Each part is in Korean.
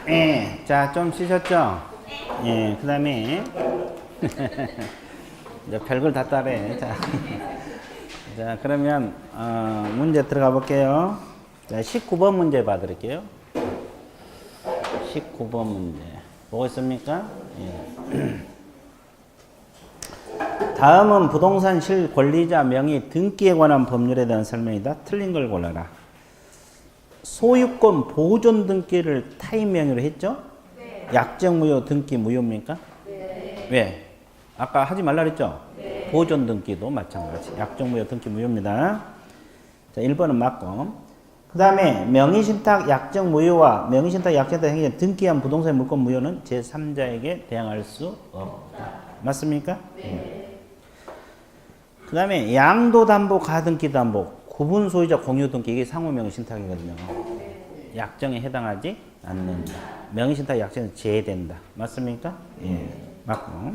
예, 자, 좀 쉬셨죠? 예, 그 다음에, 이제 별걸 다 따래. 자, 자, 그러면, 문제 들어가 볼게요. 자, 19번 문제 봐드릴게요. 19번 문제. 보고 있습니까? 예. 다음은 부동산 실권리자 명의 등기에 관한 법률에 대한 설명이다. 틀린 걸 골라라. 소유권 보존 등기를 타인 명의로 했죠? 네. 약정 무효 등기 무효입니까? 네. 왜? 아까 하지 말라 그랬죠? 네. 보존 등기도 마찬가지. 약정 무효 등기 무효입니다. 자, 1번은 맞고. 그 다음에 명의신탁 약정 무효와 명의신탁 약정에 행위된 등기한 부동산 물권 무효는 제3자에게 대항할 수 없다. 맞습니까? 네. 그 다음에 양도담보, 가등기담보, 구분 소유자 공유 등기, 이게 상호 명의신탁이거든요. 약정에 해당하지 않는다. 명의신탁 약정은 제외된다. 맞습니까? 예, 맞고.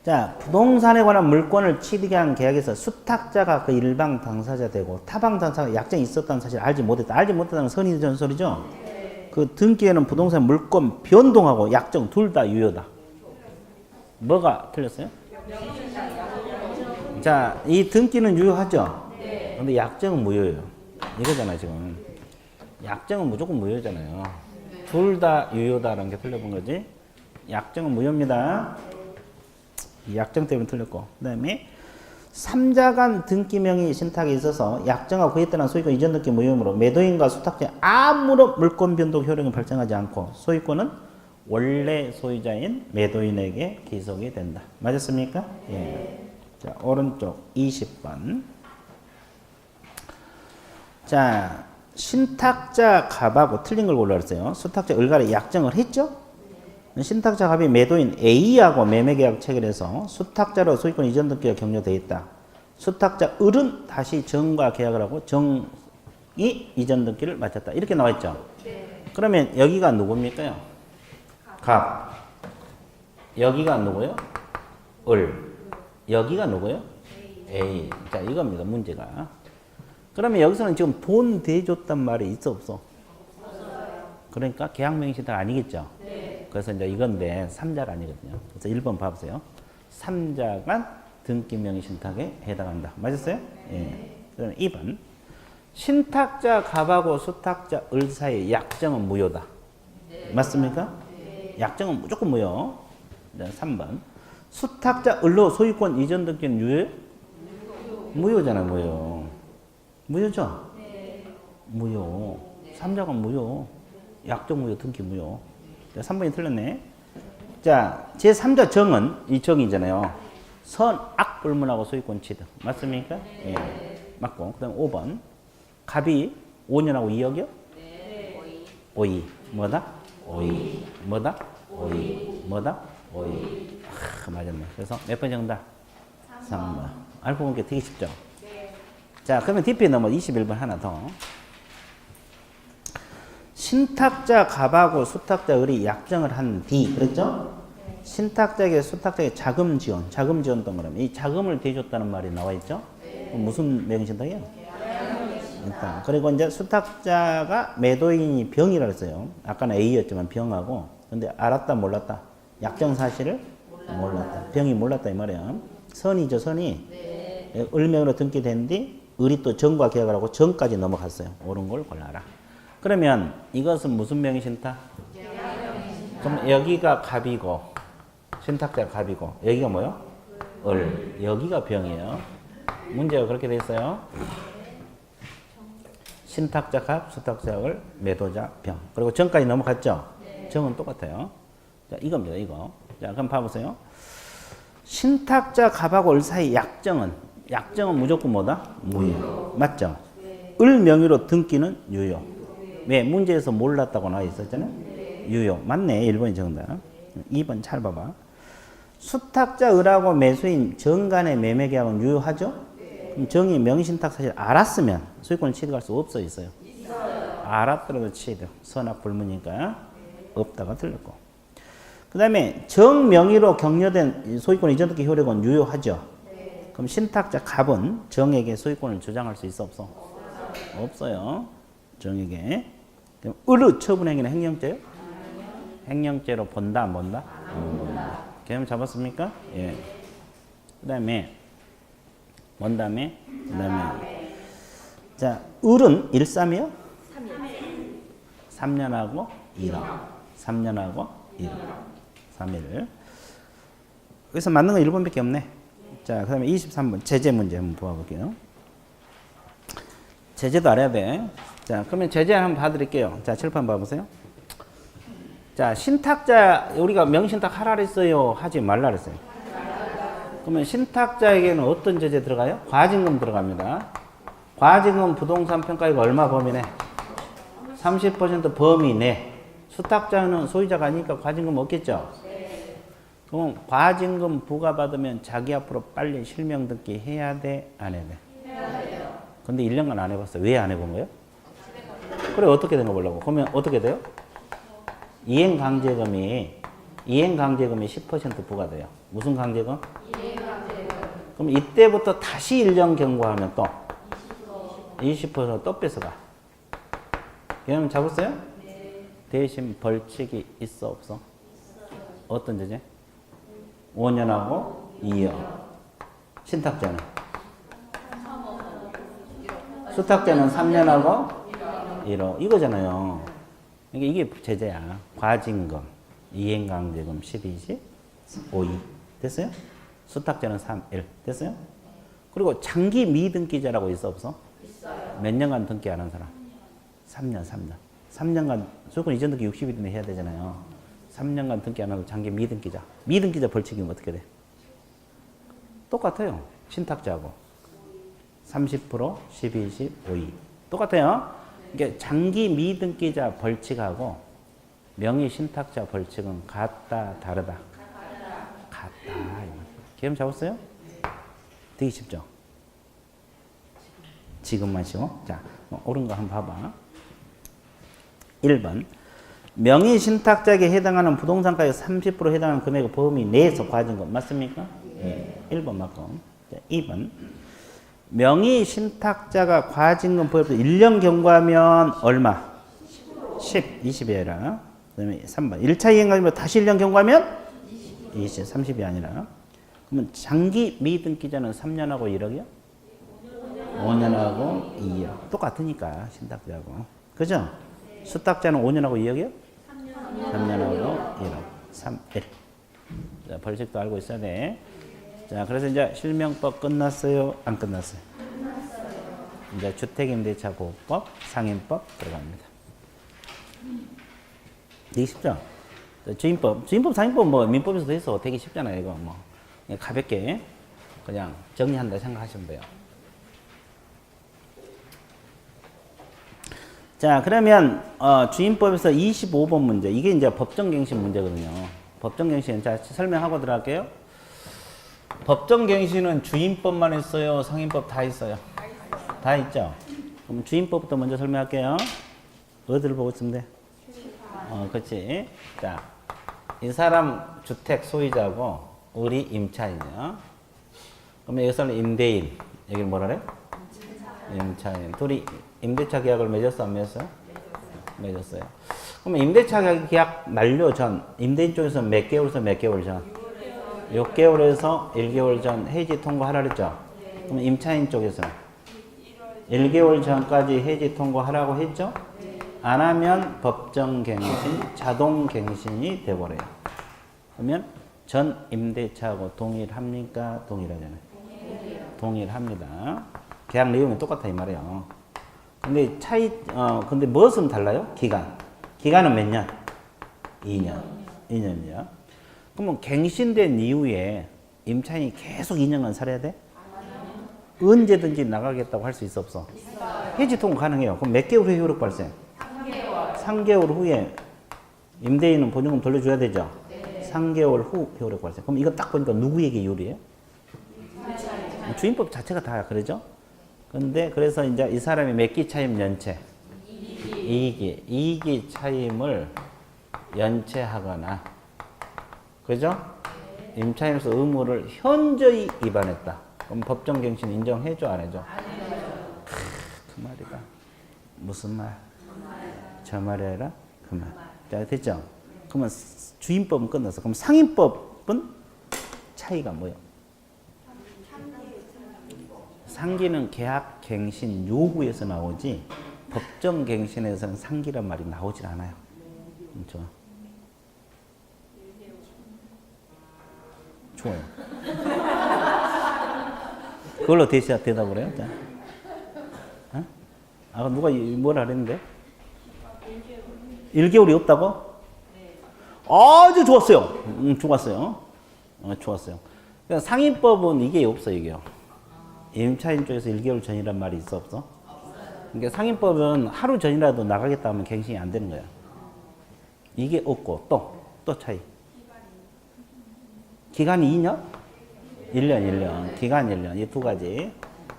자, 부동산에 관한 물권을 취득에 한 계약에서 수탁자가 그 일방 당사자 되고 타방 당사자가 약정이 있었다는 사실을 알지 못했다. 알지 못했다는 선의 전설이죠. 그 등기에는 부동산 물권 변동하고 약정 둘 다 유효다. 뭐가 틀렸어요? 자, 이 등기는 유효하죠? 네. 근데 약정은 무효예요. 이거잖아요, 지금. 약정은 무조건 무효잖아요. 네. 둘 다 유효다라는 게 틀려본 거지. 약정은 무효입니다. 이 약정 때문에 틀렸고. 그 다음에 3자 간 등기 명의 신탁에 있어서 약정하고 그에 따른 소유권 이전 등기 무효이므로 매도인과 수탁자에 아무런 물권 변동 효력이 발생하지 않고 소유권은 원래 소유자인 매도인에게 기속이 된다. 맞았습니까? 예. 자, 오른쪽 20번. 자, 신탁자 갑하고 틀린 걸 골라왔어요. 수탁자 을간에 약정을 했죠? 신탁자 갑이 매도인 A하고 매매계약 체결해서 수탁자로 소유권 이전 등기가 격려되어 있다. 수탁자 을은 다시 정과 계약을 하고 정이 이전 등기를 마쳤다. 이렇게 나와 있죠? 네. 그러면 여기가 누굽니까요? 갑. 여기가 누구요? 을. 여기가 누구예요? A. 자, 이겁니다. 문제가. 그러면 여기서는 지금 돈 대줬단 말이 있어 없어? 없어요. 그러니까 계약명의신탁 아니겠죠? 네. 그래서 이제 이건데 3자가 아니거든요. 그래서 1번 봐보세요. 3자간 등기명의신탁에 해당한다. 맞았어요? 네. 예. 그다음에 2번. 신탁자 갑하고 수탁자 을 사이의 약정은 무효다. 네. 맞습니까? 네. 약정은 무조건 무효. 3번. 수탁자 을로 소유권 이전 등기는 유효? 무효잖아, 무효. 무효죠? 네. 무효. 3자가 무효. 약정 무효, 등기 무효. 자, 3번이 틀렸네. 자, 제3자 정은 이 정이잖아요. 선, 악, 불문하고 소유권 취득. 맞습니까? 네. 예. 맞고. 그 다음 5번. 갑이 5년하고 2억이요? 네. 5이. 뭐다? 5이. 뭐다? 5이. 뭐다? 5이. 맞았네. 그래서 몇 번 정답? 3번. 알고 보니까 되게 쉽죠? 네. 자, 그러면 DP에 넘어 21번 하나 더. 신탁자 갑하고 수탁자 을이 약정을 한 뒤, 그랬죠? 네. 신탁자에게 수탁자에게 자금 지원 동그라미. 이 자금을 대줬다는 말이 나와 있죠? 네. 무슨 명의신탁이에요? 일단. 그리고 이제 수탁자가 매도인이 병이라 했어요. 아까는 A였지만 병하고. 근데 알았다, 몰랐다? 약정 사실을 몰랐다. 병이 몰랐다 이 말이야. 선이죠, 선이. 네. 을명으로 등기된 뒤 을이 또 정과 계약을 하고 정까지 넘어갔어요. 옳은 걸 골라라. 그러면 이것은 무슨 명의신탁? 그럼 여기가 갑이고 신탁자가 갑이고 여기가 뭐요? 을. 여기가 병이에요. 문제가 그렇게 돼 있어요. 신탁자 갑, 수탁자 을, 매도자 병. 그리고 정까지 넘어갔죠? 정은 똑같아요. 자, 이겁니다, 이거. 자, 그럼 봐보세요. 신탁자 갑하고 을 사이 약정은 무조건 뭐다? 무효. 맞죠? 네. 을 명의로 등기는 유효. 네. 왜? 문제에서 몰랐다고 나와 있었잖아요? 네. 유효. 맞네. 1번이 정답. 2번 잘 봐봐. 수탁자 을하고 매수인 정 간의 매매 계약은 유효하죠? 네. 그럼 정이 명의신탁 사실 알았으면 소유권을 취득할 수 없어 있어요? 있어요. 알았더라도 취득. 선악 불문이니까 없다가 틀렸고. 그 다음에 정명의로 격려된 소유권 이전 등기 효력은 유효하죠. 네. 그럼 신탁자 갑은 정에게 소유권을 주장할 수 있어 없어? 없어요. 정에게. 그럼 으르 처분행위는 행령죄요? 행령죄로 본다 안 본다? 개념 잡았습니까? 예. 그다음에 뭔 다음에? 그다음에 자, 을은 13이요? 3년하고 1월. 3년하고 1월. 3일. 여기서 맞는 건 1번밖에 없네. 자, 그다음에 23번 제재 문제 한번 보아볼게요. 제재도 알아야 돼. 자, 그러면 제재 한번 봐드릴게요. 자, 칠판 봐보세요. 자, 신탁자, 우리가 명신탁 하라 그랬어요? 하지 말라 그랬어요? 그러면 신탁자에게는 어떤 제재 들어가요? 과징금 들어갑니다. 과징금 부동산 평가액 얼마 범위 내? 30% 범위 내. 수탁자는 소유자가 아니니까 과징금 없겠죠? 그럼 과징금 부과받으면 자기 앞으로 빨리 실명 등기 해야 돼? 안 해야 돼? 해야 돼요. 근데 1년간 안 해봤어요. 왜 안 해본 거예요? 그래, 어떻게 된 거 보려고? 그러면 어떻게 돼요? 이행강제금이 10% 부과돼요. 무슨 강제금? 이행강제금. 그럼 이때부터 다시 1년 경과하면 또 20%또 뺏어가. 개념 잡았어요? 네. 대신 벌칙이 있어 없어? 어떤 제재? 5년하고 2년. 신탁자는? 수탁자는 3년하고 1억. 이거잖아요. 이게 제재야. 과징금, 이행강제금 12시, 5이. 됐어요? 수탁자는 3, 1. 됐어요? 그리고 장기 미등기자라고 있어 없어? 있어요. 몇 년간 등기 안 한 사람? 3년. 3년간 소유권 이전 등기 60일 이내 해야 되잖아요. 3년간 등기 안 하고 장기 미등기자. 미등기자 벌칙이면 어떻게 돼? 똑같아요. 신탁자하고. 30%, 12시, 5이. 똑같아요. 이게 장기 미등기자 벌칙하고 명의 신탁자 벌칙은 같다, 다르다? 같다. 개념 잡았어요? 되게 쉽죠? 지금만 쉬워? 자, 옳은 거 한번 봐봐. 1번. 명의 신탁자에게 해당하는 부동산가액 30% 해당하는 금액의 범위 내에서 과징금. 맞습니까? 네. 1번 맞고. 2번. 명의 신탁자가 과징금 부여부터 1년 경과하면 얼마? 20이 아니라. 그 다음에 3번. 1차 이행가면 다시 1년 경과하면 20, 30이 아니라. 그러면 장기 미등기자는 3년하고 1억이요? 5년하고 2억. 똑같으니까, 신탁자하고. 그죠? 수탁자는 5년하고 2억이요? 3년하고 1억. 3, 1. 자, 벌칙도 알고 있어야 돼. 자, 그래서 이제 실명법 끝났어요? 안 끝났어요? 끝났어요. 이제 주택임대차 보호법, 상인법 들어갑니다. 되게 쉽죠? 주임법, 상인법 뭐 민법에서도 해서 되게 쉽잖아요. 이거 뭐 가볍게 그냥 정리한다 생각하시면 돼요. 자, 그러면 주임법에서 25번 문제, 이게 이제 법정갱신 문제거든요. 법정갱신, 자 설명하고 들어갈게요. 법정갱신은 주임법만 있어요? 상인법 다 있어요? 다 있죠? 그럼 주임법부터 먼저 설명할게요. 어디를 보고 있으면 돼? 그렇지. 자, 이 사람 주택 소유자고 우리 임차인이요. 그러면 여기서는 임대인, 여기를 뭐라 그래? 임차인. 둘이 임대차 계약을 맺었어, 안 맺었어요? 맺었어요. 그러면 임대차 계약 만료 전, 임대인 쪽에서 몇 개월에서 몇 개월 전? 6개월에서 1개월 전 해지 통보하라 그랬죠? 그럼 임차인 쪽에서는 1개월 전까지 해지 통보하라고 했죠? 안 하면 법정갱신, 자동갱신이 돼버려요. 그러면 전 임대차하고 동일합니까? 동일하잖아요. 동일합니다. 계약 내용이 똑같아 이 말이에요. 근데 근데 무엇은 달라요? 기간은 몇 년? 2년. 2년이요. 그러면 갱신된 이후에 임차인이 계속 2년간 살아야 돼? 언제든지 나가겠다고 할 수 있어 없어? 해지 통보 가능해요. 그럼 몇 개월 후에 효력 발생? 3개월 후에 임대인은 보증금 돌려줘야 되죠? 3개월 후 효력 발생. 그럼 이거 딱 보니까 누구에게 유리해요? 주임법 자체가 다 그러죠? 근데 그래서 이제 이 사람이 몇 기 차임 연체? 2기 차임을 연체하거나, 그죠? 임차인으로서 의무를 현저히 위반했다. 그럼 법정갱신 인정해줘, 안 해줘? 그 말이다. 무슨 말? 저 말해라 그 말. 자, 됐죠? 그러면 주임법은 끝났어. 그럼 상임법은 차이가 뭐예요? 상기는 계약 갱신 요구에서 나오지 법정 갱신에서는 상기란 말이 나오질 않아요. 좋아. 좋아요. 그걸로 대답을 해요. 자. 어? 아까 누가 뭐라 그랬는데? 1개월이 없다고? 아주 좋았어요. 좋았어요. 좋았어요. 그러니까 상임법은 이게 없어, 이게요. 임차인 쪽에서 1개월 전이란 말이 있어, 없어? 그러니까 상임법은 하루 전이라도 나가겠다 하면 갱신이 안 되는 거야. 이게 없고, 또 차이. 기간이 2년? 1년. 기간 1년. 이 두 가지.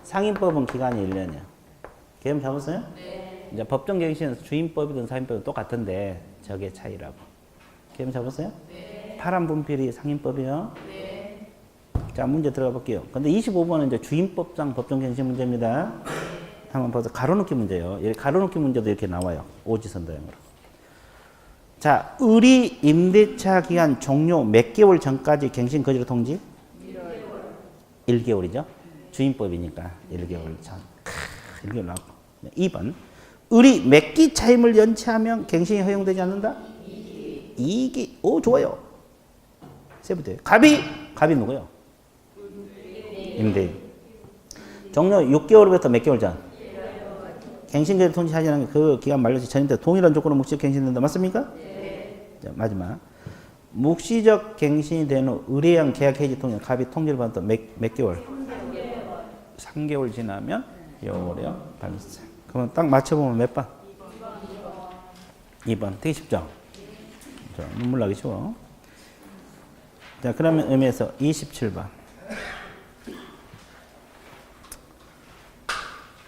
상임법은 기간이 1년이야. 개념 잡았어요? 네. 이제 법정갱신에서 주임법이든 상임법이든 똑같은데 저게 차이라고. 개념 잡았어요? 네. 파란 분필이 상임법이요? 네. 자, 문제 들어가 볼게요. 근데 25번은 이제 주임법상 법정갱신 문제입니다. 한번 봐서 가로놓기 문제예요. 가로놓기 문제도 이렇게 나와요. 오지선 도형으로. 자, 의리 임대차 기간 종료 몇 개월 전까지 갱신 거절 통지? 1개월이죠. 주임법이니까 1개월 전. 1개월 나고. 2번. 의리 몇 기 차임을 연체하면 갱신이 허용되지 않는다? 2기. 오, 좋아요. 세 번째. 갑이 누구요? 임대인. 종료 6개월부터 몇 개월 전? 갱신 거절 통지하지 않은 그 기간 만료시 전인데 동일한 조건으로 묵시적 갱신된다. 맞습니까? 자, 마지막. 묵시적 갱신이 된 후 의뢰형 계약 해지 통지 갑이 통지를 받았다. 몇 개월? 3개월 지나면 요래요. 발세. 그러면 딱 맞춰보면 몇 번? 2번. 되게 쉽죠? 자, 눈물 나기 쉬워. 자, 그러면 의미에서 27번.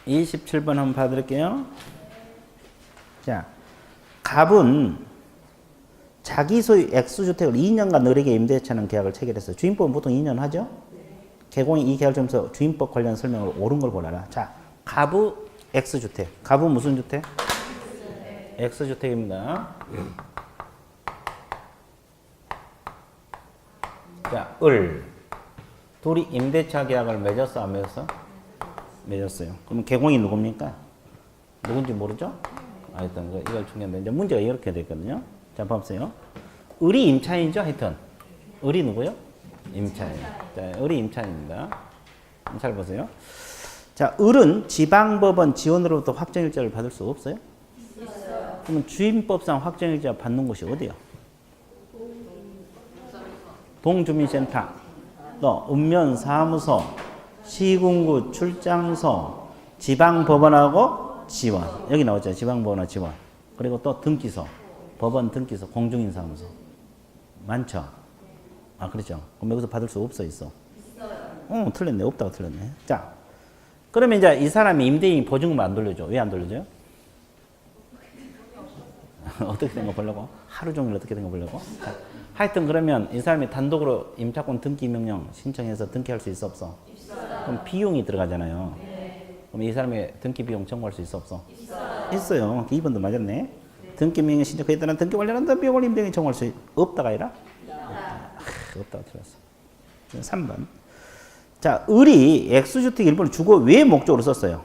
27번 한번 봐드릴게요. 자, 갑은 자기 소유 X주택을 2년간 을에게 임대차는 계약을 체결했어요. 주임법은 보통 2년 하죠? 개공이 이 계약을 점에서 주임법 관련 설명을 옳은 걸 보라라. 자, 갑의 X주택. 갑은 무슨 주택? X주택입니다. 자, 둘이 임대차 계약을 맺었어, 안 맺었어? 맺었어요. 그럼 개공이 누굽니까? 누군지 모르죠? 하여튼 이걸 중요한데 이제 문제가 이렇게 됐거든요. 자, 봐보세요. 을이 임차인이죠, 하여튼. 을이 누구요? 임차인. 자, 을이 임차인입니다. 잘 보세요. 자, 을은 지방법원 지원으로부터 확정일자를 받을 수 없어요? 있어요. 그러면 주임법상 확정일자 받는 곳이 어디요? 동주민센터, 또 읍면사무소, 시군구 출장소, 지방법원하고 지원. 여기 나오죠. 지방법원하고 지원. 그리고 또 등기소, 법원 등기소, 공중인사무소. 많죠? 아, 그렇죠. 그럼 여기서 받을 수 없어, 있어? 있어요. 틀렸네. 없다고 틀렸네. 자, 그러면 이제 이 사람이 임대인이 보증금 안 돌려줘. 왜 안 돌려줘요? 어떻게 된 거 보려고? 하루 종일 어떻게 된 거 보려고? 자, 하여튼 그러면 이 사람이 단독으로 임차권 등기 명령 신청해서 등기할 수 있어, 없어? 있어요. 그럼 비용이 들어가잖아요. 네. 그럼 이 사람이 등기 비용 청구할 수 있어, 없어? 있어요. 있어요. 2번도 맞았네. 네. 등기 명령 신청에 따른 등기 관련한 비용을 임대인이 청구할 수 없다가 아니라? 없다고 틀렸어. 3번. 자, 을이 X주택 일부를 주거 외 목적으로 썼어요.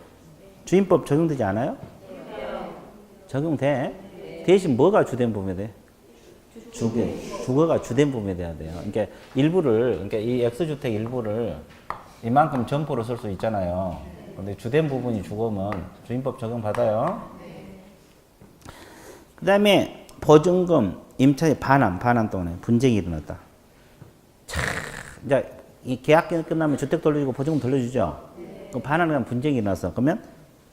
주임법 적용되지 않아요? 네. 적용돼? 대신 뭐가 주된 부분이 돼? 주거가 주된 부분이 돼야 돼요. 그러니까 그러니까 이 X주택 일부를 이만큼 점포로 쓸 수 있잖아요. 근데 주된 부분이 주거면 주임법 적용 받아요. 그 다음에 보증금, 임차의 반환 동안에 분쟁이 일어났다. 이제 이 계약기간 끝나면 주택 돌려주고 보증금 돌려주죠. 그 반환에 관한 분쟁이 일어났어. 그러면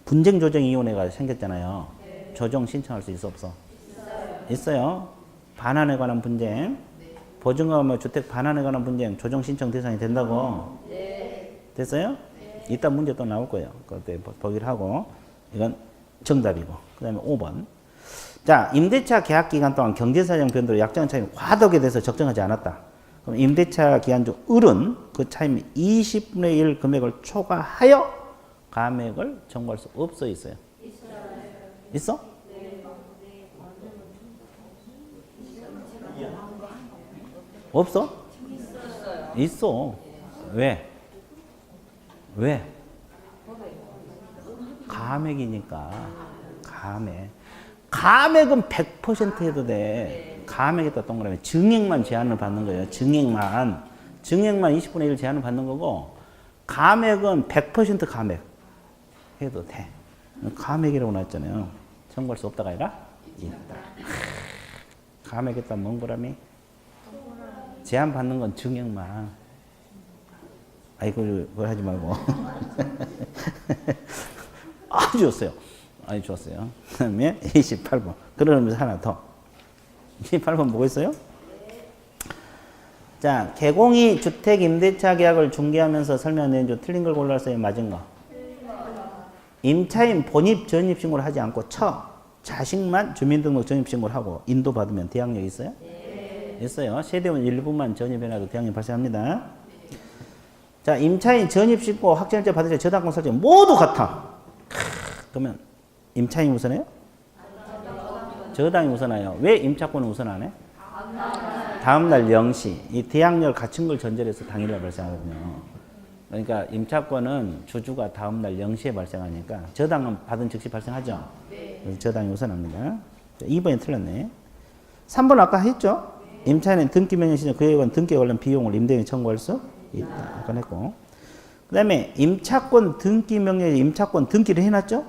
분쟁조정위원회가 생겼잖아요. 조정 신청할 수 있어, 없어? 있어요. 반환에 관한 분쟁, 보증금하면 주택 반환에 관한 분쟁, 조정 신청 대상이 된다고. 됐어요? 이따 문제 또 나올 거예요. 그때 보기를 하고. 이건 정답이고. 그 다음에 5번. 자, 임대차 계약 기간 동안 경제사정 변동으로 약정한 차임이 과도하게 돼서 적정하지 않았다. 그럼 임대차 기간 중 을은 그 차임이 20분의 1 금액을 초과하여 감액을 청구할 수 없어, 있어요? 있어? 네. 없어? 있어. 왜? 왜? 가맥이니까. 가맥은 100% 해도 돼. 가맥에다 동그라미. 증액만 제한을 받는 거예요. 증액만 20분의 1 제한을 받는 거고, 가맥은 100% 가맥 해도 돼. 가맥이라고 나왔잖아요. 청구할 수 없다가 아니라 있다. 가맥에다 동그라미. 제한 받는 건 증액만. 아이고, 그걸 하지 말고. 아주 좋았어요. 아주 좋았어요. 그 다음에 28번. 그러면서 하나 더. 28번 보고 있어요? 자, 개공이 주택 임대차 계약을 중개하면서 설명한 내용 중 틀린 걸 골라서요. 맞은 거. 임차인 본입 전입신고를 하지 않고 자식만 주민등록 전입신고를 하고 인도받으면 대항력 있어요? 네. 있어요. 세대원 일부만 전입해놔도 대항력 발생합니다. 자, 임차인 전입신고 확정일자 받을 때 저당권 설정 모두 같아. 그러면 임차인이 우선해요? 저당이 우선해요. 왜 임차권은 우선 안 해? 다음날 0시. 이 대항력을 갖춘 걸 전제로 해서 당일날 발생하거든요. 그러니까 임차권은 주주가 다음날 0시에 발생하니까 저당은 받은 즉시 발생하죠. 그래서 저당이 우선합니다. 2번이 틀렸네. 3번 아까 했죠? 임차인은 등기명령 시점 그에 관한 등기에 관련 비용을 임대인이 청구할 수 있다. 아까 했고. 그 다음에 임차권 등기명령에 임차권 등기를 해놨죠?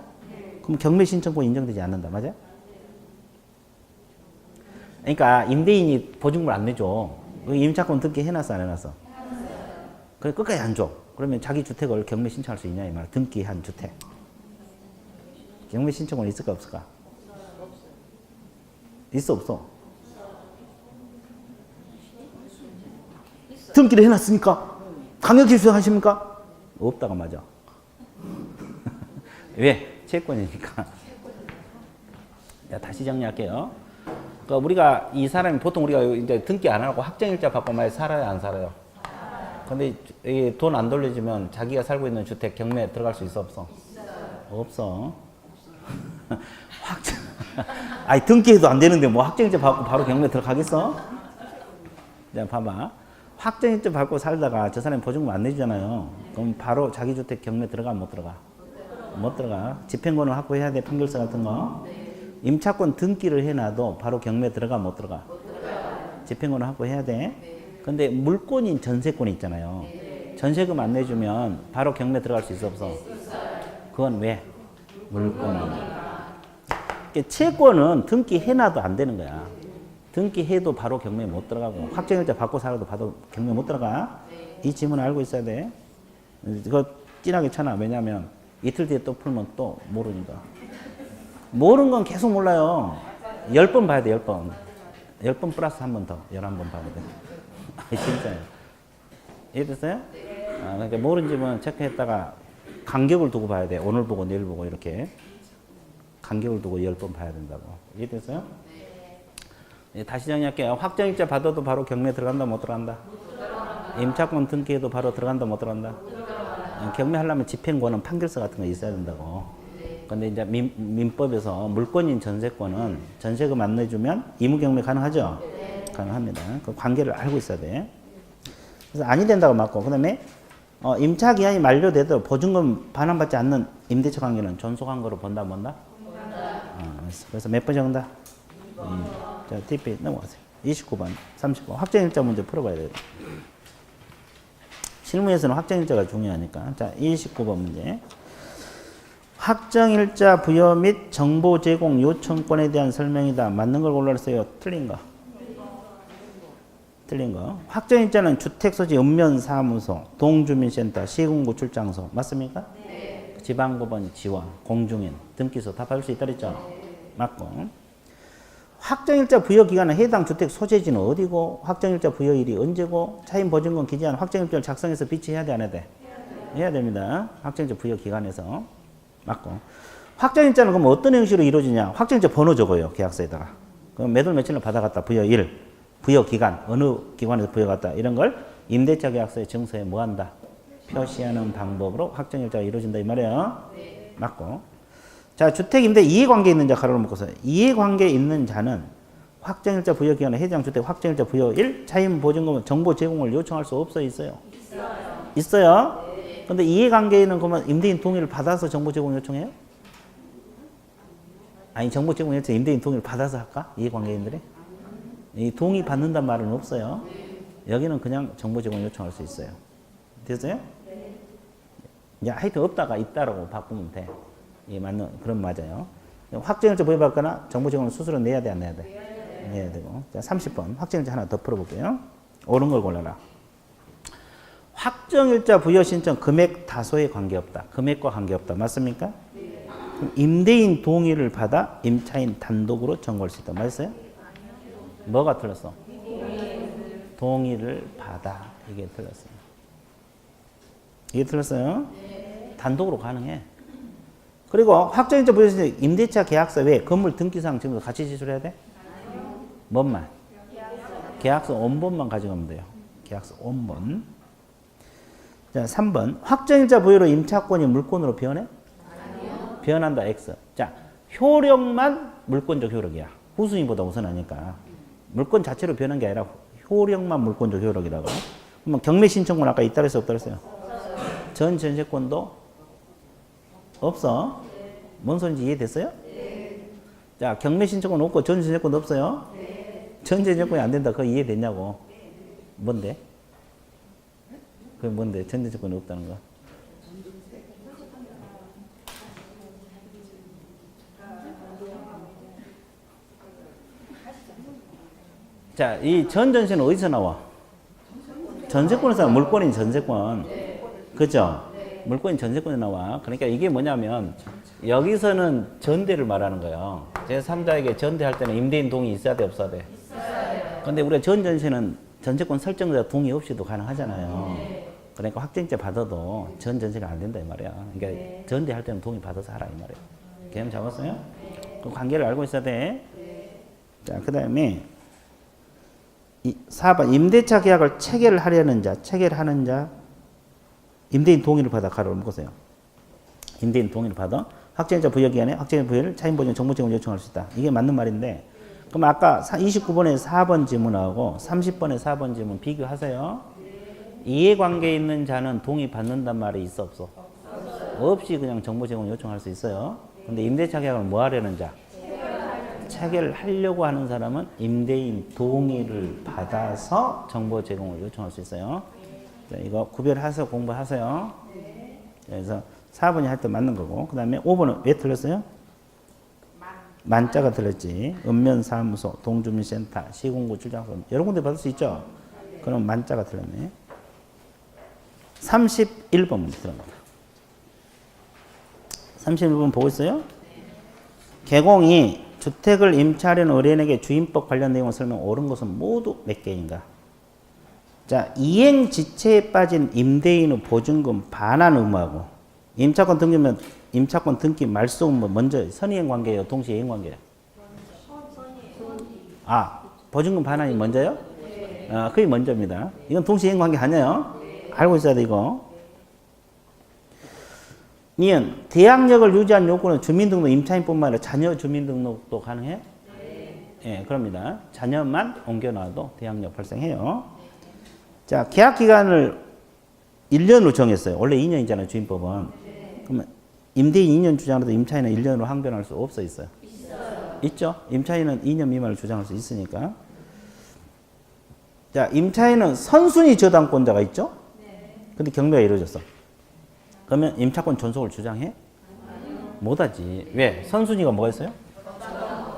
그럼 경매신청권 인정되지 않는다. 맞아요? 그러니까 임대인이 보증금을 안 내줘. 임차권 등기 해놨어 안 해놨어? 그래 끝까지 안 줘. 그러면 자기 주택을 경매 신청할 수 있냐 이 말. 등기한 주택. 경매 신청권 있을까 없을까? 있어 없어? 등기를 해놨으니까 강력히 수행하십니까? 없다가 맞아. 왜? 채권이니까. 자, 다시 정리할게요. 그러니까 우리가 이 사람이 보통 우리가 이제 등기 안 하고 확정일자 받고 많이 살아요 안 살아요? 근데 돈 안 돌려주면 자기가 살고 있는 주택 경매에 들어갈 수 있어 없어? 없어. 아니 등기해도 안 되는데 뭐 확정일자 받고 바로 경매 들어가겠어? 자 봐봐. 확정일자 받고 살다가 저 사람이 보증금 안 내주잖아요. 그럼 바로 자기 주택 경매 들어가 못 들어가? 못 들어가. 집행권을 확보해야 돼. 판결서 같은 거. 임차권 등기를 해놔도 바로 경매 들어가 못 들어가? 집행권을 확보해야 돼. 근데 물권인 전세권이 있잖아요. 전세금 안 내주면 바로 경매 들어갈 수 있어 없어? 그건 왜? 물권이니까. 채권은 등기해놔도 안 되는 거야. 등기해도 바로 경매 못 들어가고 확정일자 받고 살아도 바로 경매 못 들어가. 이 지문 알고 있어야 돼. 그거 진하게 쳐놔. 왜냐면 이틀 뒤에 또 풀면 또 모르니까. 모르는 건 계속 몰라요. 10번 봐야 돼, 10번. 10번 플러스 한 번 더. 11번 봐야 돼. 진짜요. 이해됐어요? 그러니까 모르는 집은 체크했다가 간격을 두고 봐야 돼. 오늘 보고 내일 보고 이렇게. 간격을 두고 10번 봐야 된다고. 이해됐어요? 네. 다시 정리할게요. 확정일자 받아도 바로 경매 들어간다, 못 들어간다? 임차권 등기해도 바로 들어간다, 못 들어간다? 경매하려면 집행권은 판결서 같은 거 있어야 된다고. 근데 이제 민법에서 물권인 전세권은 전세금 안 내주면 의무경매 가능하죠? 가능합니다. 그 관계를 알고 있어야 돼. 그래서 아니 된다고 맞고, 그 다음에 임차기한이 만료돼도 보증금 반환받지 않는 임대차 관계는 존속한 거로 본다, 뭔다? 그래서 몇 번 정답? 자, TP 넘어가세요. 29번, 30번. 확정일자 문제 풀어봐야 돼요. 실무에서는 확정일자가 중요하니까. 자, 29번 문제. 확정일자 부여 및 정보 제공 요청권에 대한 설명이다. 맞는 걸 골라주세요. 틀린 거. 틀린 거. 확정일자는 주택소지 읍면사무소, 동주민센터, 시군구 출장소. 맞습니까? 네. 지방법원 지원, 공중인, 등기소 다 받을 수 있다 그랬죠? 네. 맞고. 확정일자 부여 기간은 해당 주택 소재지는 어디고, 확정일자 부여일이 언제고, 차임보증금 기재한 확정일자를 작성해서 비치해야 돼, 안 해야 돼? 해야 됩니다. 확정일자 부여 기간에서. 맞고. 확정일자는 그럼 어떤 형식으로 이루어지냐? 확정일자 번호 적어요, 계약서에다가. 그럼 매달 며칠로 받아갔다, 부여일, 부여기간, 어느 기관에서 부여갔다. 이런 걸 임대차 계약서의 증서에 뭐 한다? 표시하는 방법으로 확정일자가 이루어진다, 이 말이에요. 네. 맞고. 자, 주택임대 이해관계 있는 자 가로를 묶어서 이해관계 있는 자는 확정일자 부여 기간에 해당 주택 확정일자 부여일 차임 보증금 정보 제공을 요청할 수 없어 있어요? 있어요. 근데 이해관계인은 그러면 임대인 동의를 받아서 정보 제공 요청해요? 아니 정보 제공 요청 임대인 동의를 받아서 할까? 이해관계인들이? 이 동의 받는단 말은 없어요. 여기는 그냥 정보 제공 요청할 수 있어요. 됐어요? 야, 하여튼 없다가 있다라고 바꾸면 돼. 예, 맞는, 그럼 맞아요. 확정일자 부여받거나 정보 제공은 수수료 내야 돼, 안 내야 돼? 내야 되고. 자, 30번. 확정일자 하나 더 풀어볼게요. 옳은 걸 골라라. 확정일자 부여 신청 금액 다소에 관계없다. 금액과 관계없다. 맞습니까? 그럼 임대인 동의를 받아 임차인 단독으로 청구할 수 있다. 맞았어요? 뭐가 틀렸어? 동의를 받아. 이게 틀렸어요. 이게 틀렸어요? 단독으로 가능해. 그리고 확정일자 부여 신청 임대차 계약서 외에 건물 등기사항 증명서 같이 제출해야 돼? 뭔만? 계약서 원본만 가져가면 돼요. 계약서 원본. 자, 3번. 확정일자 부여로 임차권이 물권으로 변해? 아니요. 변한다, X. 자, 효력만 물권적 효력이야. 후순위보다 우선하니까. 물권 자체로 변한 게 아니라 효력만 물권적 효력이라고. 그러면 경매 신청권 아까 있다 그랬어요, 없다 그랬어요? 전 전세권도 없어. 뭔 소리인지 이해됐어요? 자, 경매 신청권 없고 전 전세권도 없어요? 전 전세권이 안 된다. 그거 이해됐냐고. 뭔데? 그게 뭔데? 전 전세권이 없다는 거. 자, 이 전 전세는 어디서 나와? 전세권에서 물권인 전세권. 그죠? 물권인 전세권에 나와. 그러니까 이게 뭐냐면 여기서는 전대를 말하는 거예요. 제3자에게 전대할 때는 임대인 동의 있어야 돼, 없어야 돼? 있어요. 근데 우리가 전 전세는 전세권 설정자 동의 없이도 가능하잖아요. 그러니까 확정일자 받아도 전 전세가 안 된다 이 말이야. 그러니까 전대할 때는 동의 받아서 하라 이 말이야. 개념 잡았어요? 그 관계를 알고 있어야 돼. 자, 그 다음에 4번 임대차 계약을 체결하려는 자, 체결하는 자 임대인 동의를 받아 가로를 묶었어요. 임대인 동의를 받아 확정일자 부여 기간에 확정일자 부여를 차임 보증 정보 제공 요청할 수 있다. 이게 맞는 말인데 그럼 아까 29번에 4번 지문하고 30번에 4번 지문 비교하세요. 이해관계 있는 자는 동의 받는단 말이 있어 없어? 없이 그냥 정보 제공 요청할 수 있어요. 근데 임대차 계약을 뭐 하려는 자? 체결하려고 하는 사람은 임대인 동의를 받아서 정보 제공을 요청할 수 있어요. 자, 이거 구별해서 공부하세요. 그래서 4번이 할 때 맞는 거고 그 다음에 5번은 왜 틀렸어요? 만자가 틀렸지. 읍면사무소, 동주민센터, 시군구 출장소 여러 군데 받을 수 있죠? 그럼 만자가 틀렸네. 31번 문제 들어갑니다. 31번 보고 있어요? 개공이 주택을 임차하려는 의뢰인에게 주임법 관련 내용을 설명 옳은 것은 모두 몇 개인가? 자, 이행 지체에 빠진 임대인의 보증금 반환 의무하고 임차권 등기면 임차권 등기 말소 의무 먼저 선이행 관계예요, 동시이행 관계예요? 아, 보증금 반환이 먼저요? 아, 그게 먼저입니다. 이건 동시이행 관계 아니에요? 알고 있어야 돼 이거. 니은 대항력을 유지한 요건은 주민등록 임차인뿐만 아니라 자녀 주민등록도 가능해요? 예, 그럽니다. 자녀만 옮겨놔도 대항력 발생해요. 자, 계약 기간을 1년으로 정했어요. 원래 2년이잖아요, 주임법은. 그러면 임대인 2년 주장해도 임차인은 1년으로 항변할 수 없어 있어요? 있죠. 임차인은 2년 미만을 주장할 수 있으니까. 자, 임차인은 선순위 저당권자가 있죠? 근데 경매가 이루어졌어. 그러면 임차권 존속을 주장해? 못하지. 왜? 선순위가 뭐가 있어요?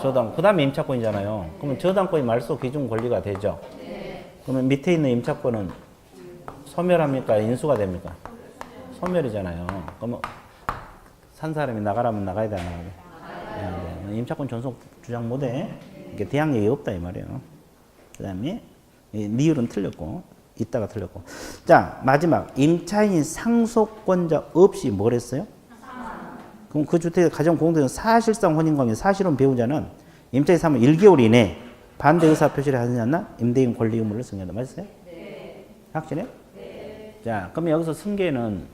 저당. 그 다음에 임차권이잖아요. 그러면 저당권이 말소 기준 권리가 되죠? 그러면 밑에 있는 임차권은 소멸합니까? 인수가 됩니까? 소멸이잖아요. 그러면 산 사람이 나가라면 나가야 돼, 안 나가야 돼? 임차권 존속 주장 못해. 이게 대항력이 없다 이 말이에요. 그 다음에 니을은 틀렸고 이따가 틀렸고. 자, 마지막 임차인 상속권자 없이 뭘 했어요? 그럼 그 주택의 가정 공동은 사실상 혼인관계 사실혼 배우자는 임차인 사무 1개월 이내 반대 의사 표시를 하지 않나 임대인 권리 의무를 승계한다. 맞았어요? 네. 확실해? 네. 자, 그럼 여기서 승계는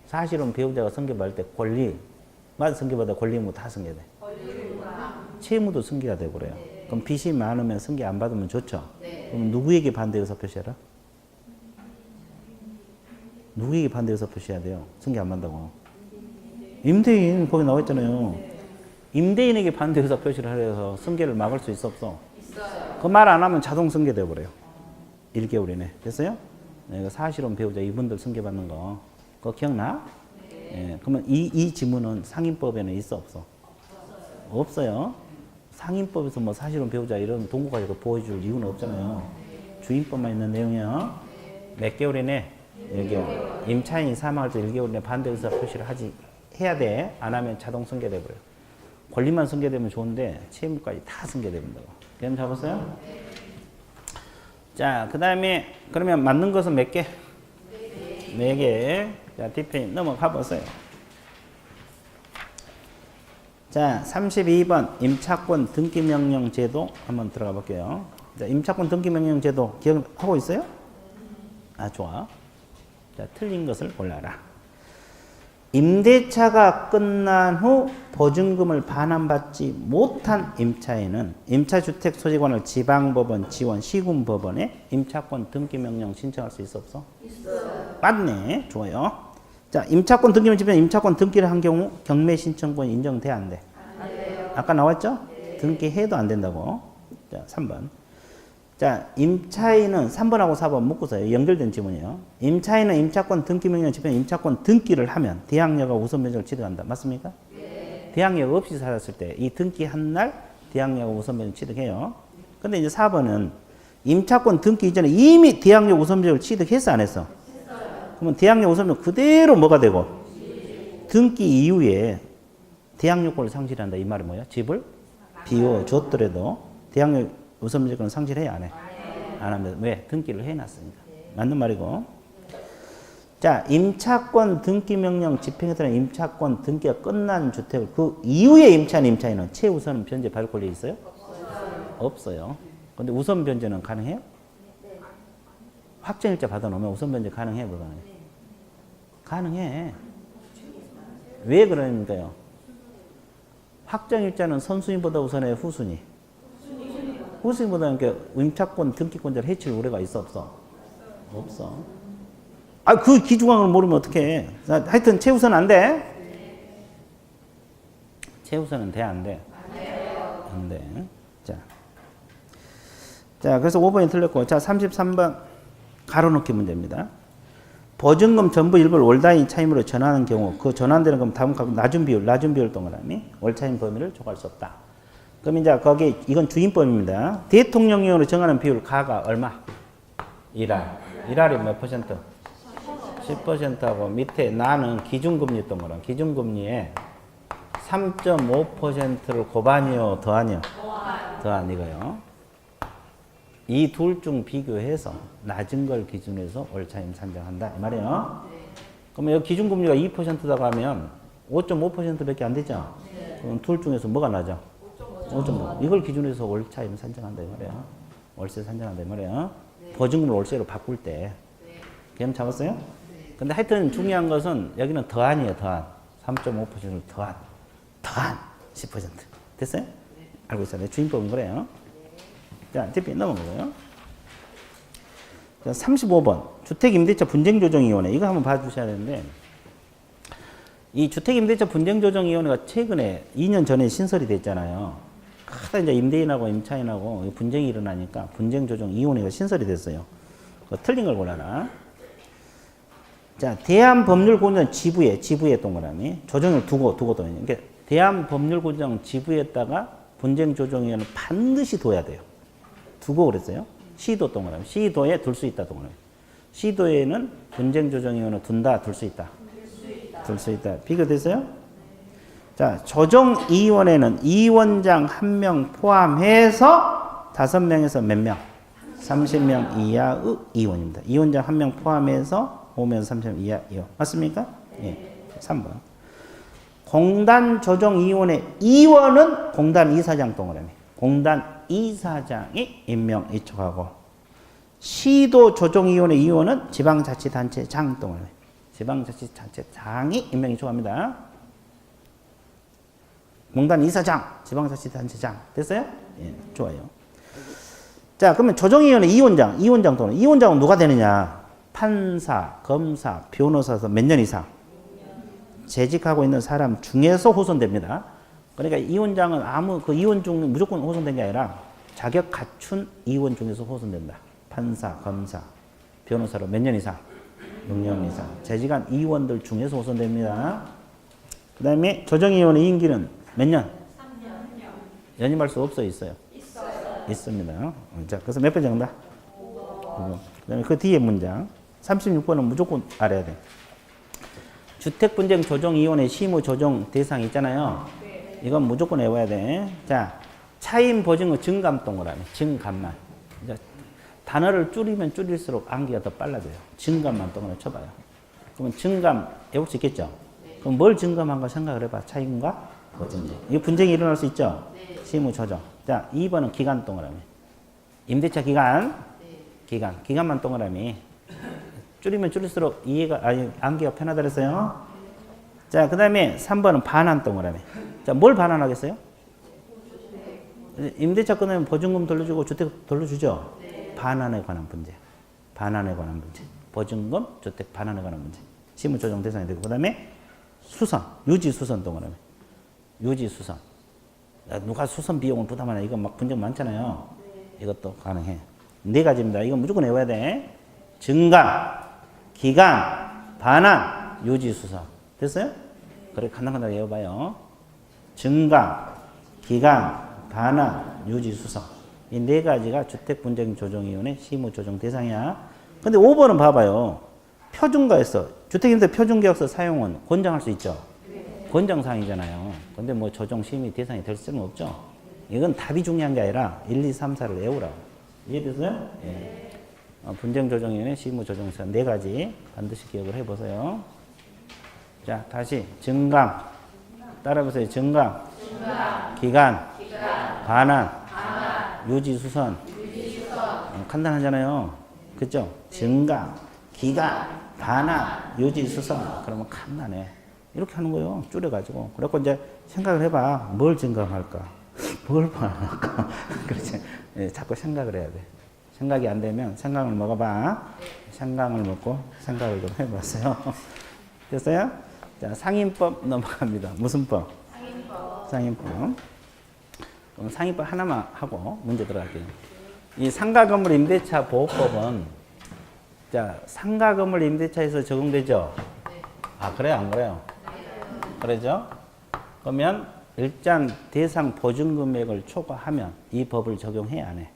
사실혼 배우자가 승계받을 때 권리만 승계받아 권리 의무 다 승계돼. 채무도 승계가 되고 그래요. 그럼 빚이 많으면 승계 안 받으면 좋죠. 그럼 누구에게 반대 의사 표시해라? 누구에게 반대 의사 표시해야 돼요? 승계 안 받는다고. 임대인 거기 나와 있잖아요. 임대인에게 반대 의사 표시를 하려서 승계를 막을 수 있어 없어? 그 말 안 하면 자동 승계되어 버려요. 1개월 이내. 됐어요? 내가 사실혼 배우자 이분들 승계 받는 거 그거 기억나? 예, 그러면 이 지문은 상인법에는 있어 없어? 없어요. 상인법에서 뭐 사실혼 배우자 이런 동거 가지고 보여줄 이유는 없잖아요. 주인법만 있는 내용이야. 몇 개월 이내? 1개월. 임차인이 사망할 때 1개월 이내 반대 의사 표시를 해야 돼. 안 하면 자동 승계돼 버려요. 권리만 승계되면 좋은데 채무까지 다 승계된다고. 개념 잡았어요? 자, 그 다음에 그러면 맞는 것은 몇 개? 4개. 자, 뒷페이지 넘어가 보세요. 자, 32번 임차권 등기명령 제도 한번 들어가 볼게요. 자, 임차권 등기명령 제도 기억하고 있어요? 아, 좋아. 자, 틀린 것을 골라라. 임대차가 끝난 후 보증금을 반환받지 못한 임차인은 임차주택 소지권을 지방법원, 지원, 시군법원에 임차권 등기명령 신청할 수 있어 없어? 있어요. 맞네. 좋아요. 자, 임차권 등기명 집행 임차권 등기를 한 경우 경매 신청권이 인정돼 안 돼? 안 돼요. 아까 나왔죠? 네. 등기해도 안 된다고. 자, 3번. 자, 임차인은 3번하고 4번 묶어서요. 연결된 지문이에요. 임차인은 임차권 등기명령 집행 임차권 등기를 하면 대항력가 우선 변제를 취득한다. 맞습니까? 네. 대항력 없이 살았을 때 이 등기한 날 대항력가 우선 변제 취득해요. 근데 이제 4번은 임차권 등기 이전에 이미 대항력 우선 변제를 취득했어 안 했어? 했어요. 그러면 대항력 우선 변제 그대로 뭐가 되고? 등기 이후에 대항력권을 상실한다. 이 말이 뭐야? 집을 비워줬더라도 대항력 우선 변제권은 상실해야 안 해? 안 합니다. 왜? 등기를 해놨으니까. 맞는 말이고. 자, 임차권 등기명령 집행에 임차권 등기가 끝난 주택을 그 이후에 임차인은 최우선 변제 받을 권리 있어요? 없어요. 근데 우선 변제는 가능해요? 확정일자 받아놓으면 우선 변제 가능해? 불가능해? 가능해. 왜 그러니까요? 확정일자는 선순위보다 우선해? 후순위? 후순위보다는 임차권 등기권자를 해칠 우려가 있어 없어? 없어. 아, 그 기준항을 모르면 어떡해. 하여튼 최우선 안 돼? 최우선은 돼 안 돼? 안 돼. 자, 그래서 5번이 틀렸고, 자, 33번 가로넣기 문제입니다. 보증금 전부 일부를 월 단위 차임으로 전하는 경우 그 전환되는 금 다음과 낮은 비율 동그라미 월 차임 범위를 족할 수 없다. 그럼 이제 거기 이건 주임법입니다. 대통령령으로 정하는 비율 가가 얼마? 1할. 몇 퍼센트? 10%하고 밑에 나는 기준금리 동그라미 기준금리에 3.5%를 고반이요 더하니요? 더한 이거요. 이 둘 중 비교해서 낮은 걸 기준으로 월차임 산정한다 이 말이에요. 그러면 여기 기준금리가 2%라고 하면 5.5%밖에 안 되죠? 그럼 둘 중에서 뭐가 나죠? 5.5. 이걸 기준으로 해서 월차임 산정한다 이 말이에요. 월세 산정한다 이 말이에요. 보증금을 월세로 바꿀 때. 개념 잡았어요? 근데 하여튼 중요한 것은 여기는 더한이에요. 더한. 3.5%를 더한 10%. 됐어요? 알고 있어요. 주임법인 거래요. 자, 대표 넘어가고요. 자, 35번. 주택임대차 분쟁조정위원회. 이거 한번 봐주셔야 되는데, 이 주택임대차 분쟁조정위원회가 최근에 2년 전에 신설이 됐잖아요. 하다 이제 임대인하고 임차인하고 분쟁이 일어나니까 분쟁조정위원회가 신설이 됐어요. 그거 틀린 걸 골라라. 자, 대한법률고정 지부에 동그라미. 조정을 두고 또. 그러니까 대한법률고정 지부에다가 분쟁조정위원회 반드시 둬야 돼요. 두고 그랬어요. 시도 동그라미. 시도에 둘 수 있다 동그라미. 시도에는 분쟁조정위원회 둔다, 둘 수 있다. 둘 수 있다. 비교됐어요? 자, 조정위원회는 위원장 1명 포함해서 5명에서 몇 명? 30명 이하의 위원입니다. 위원장 1명 포함해서 5명 30명 이하 위원. 맞습니까? 예. 3번. 공단 조정위원회 위원은 공단 이사장 동그라미. 공단 이사장이 임명 이촉하고 시도 조정위원회 위원은 지방자치단체장 동그라미. 지방자치단체장이 임명 이촉합니다. 명단 이사장, 지방자치단체장. 됐어요? 예, 좋아요. 자, 그러면 조정위원회 이원장 또는 이원장은 누가 되느냐? 판사, 검사, 변호사에서 몇 년 이상 재직하고 있는 사람 중에서 호선됩니다. 그러니까 이원장은 아무 그 이원 중 무조건 호선된 게 아니라 자격 갖춘 이원 중에서 호선된다. 판사, 검사, 변호사로 몇 년 이상? 6년 이상. 재직한 이원들 중에서 호선됩니다. 그 다음에 조정위원회 임기는 몇 년? 3년. 연임할 수 없어요? 있어요? 있습니다. 자, 그래서 몇 번 정답? 5번. 그 다음에 그 뒤에 문장. 36번은 무조건 알아야 돼. 주택분쟁조정위원회 실무조정 대상 있잖아요. 이건 무조건 외워야 돼. 자, 차임 보증은 증감 동그라미. 증감만. 이제 단어를 줄이면 줄일수록 암기가 더 빨라져요. 증감만 동그라미 쳐봐요. 그러면 증감 외울 수 있겠죠? 그럼 뭘 증감한가 생각을 해봐. 차임과 보증. 이 분쟁이 일어날 수 있죠? 실무조정. 자, 2번은 기간 동그라미. 임대차 기간. 기간만 동그라미. 줄이면 줄일수록 이해가, 암기가 편하다 그랬어요. 자, 그 다음에 3번은 반환 동그라미. 자, 뭘 반환하겠어요? 임대차 끊으면 보증금 돌려주고 주택 돌려주죠? 반환에 관한 문제. 반환에 관한 문제. 보증금, 주택 반환에 관한 문제. 실무조정 대상이 되고. 그 다음에 수선, 유지수선 동그라미. 유지수선. 누가 수선 비용을 부담하냐. 이거 막 분쟁 많잖아요. 이것도 가능해. 4가지입니다. 이거 무조건 외워야 돼. 증감, 기간, 반환, 유지수선. 됐어요? 그래, 간단하게 외워봐요. 증감, 기간, 반환, 유지수선. 이 4가지가 주택분쟁조정위원회 실무조정 대상이야. 근데 5번은 봐봐요. 표준가에서 주택임대 표준계약서 사용은 권장할 수 있죠? 권장사항이잖아요. 근데 뭐 조정심의 대상이 될 수는 없죠? 이건 답이 중요한 게 아니라 1, 2, 3, 4를 외우라고. 이해됐어요? 예. 분쟁조정위원회 실무조정사 4가지 반드시 기억을 해보세요. 자, 다시 증감. 따라해보세요. 증감. 기간. 반환. 유지수선. 간단하잖아요. 그죠? 증감, 기간, 반환, 유지수선. 그러면 간단해. 이렇게 하는 거예요. 줄여가지고. 그래갖고 이제 생각을 해봐. 뭘 증감할까? 뭘 반환할까? 그렇지. 예, 자꾸 생각을 해야 돼. 생각이 안 되면 생강을 먹어봐. 생강을 먹고 생각을 좀 해봤어요. 됐어요? 자, 상인법 넘어갑니다. 무슨 법? 상인법. 그럼 상인법 하나만 하고 문제 들어갈게요. 이 상가건물 임대차 보호법은 자, 상가건물 임대차에서 적용되죠? 아, 그래요? 안 그래요? 그러죠? 그러면 일단 대상 보증금액을 초과하면 이 법을 적용해야 안 해?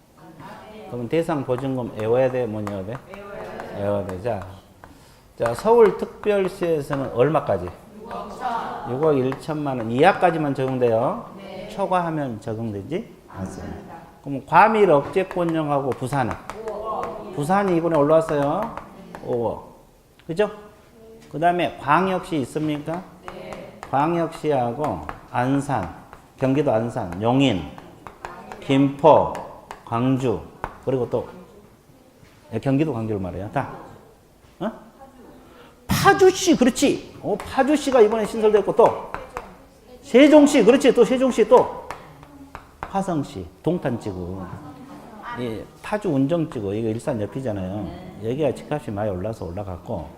그럼 대상 보증금 외워야 돼? 못 외워야 돼? 외워야 돼. 자, 서울특별시에서는 얼마까지? 6억 1천만 원 이하까지만 적용돼요. 초과하면 적용되지 않습니다. 그럼 과밀 억제권령하고 부산은? 부산이 이번에 올라왔어요. 5억. 그죠? 그 다음에 광역시 있습니까? 광역시하고 안산, 경기도 안산, 용인, 김포, 광주, 그리고 또 경기도 광주를 말해요. 다. 어? 파주시, 그렇지. 파주시가 이번에 신설됐고 또 세종시, 그렇지. 또 세종시 또 화성시, 동탄지구. 이 파주 운정지구, 이거 일산 옆이잖아요. 여기가 집값이 많이 올라갔고,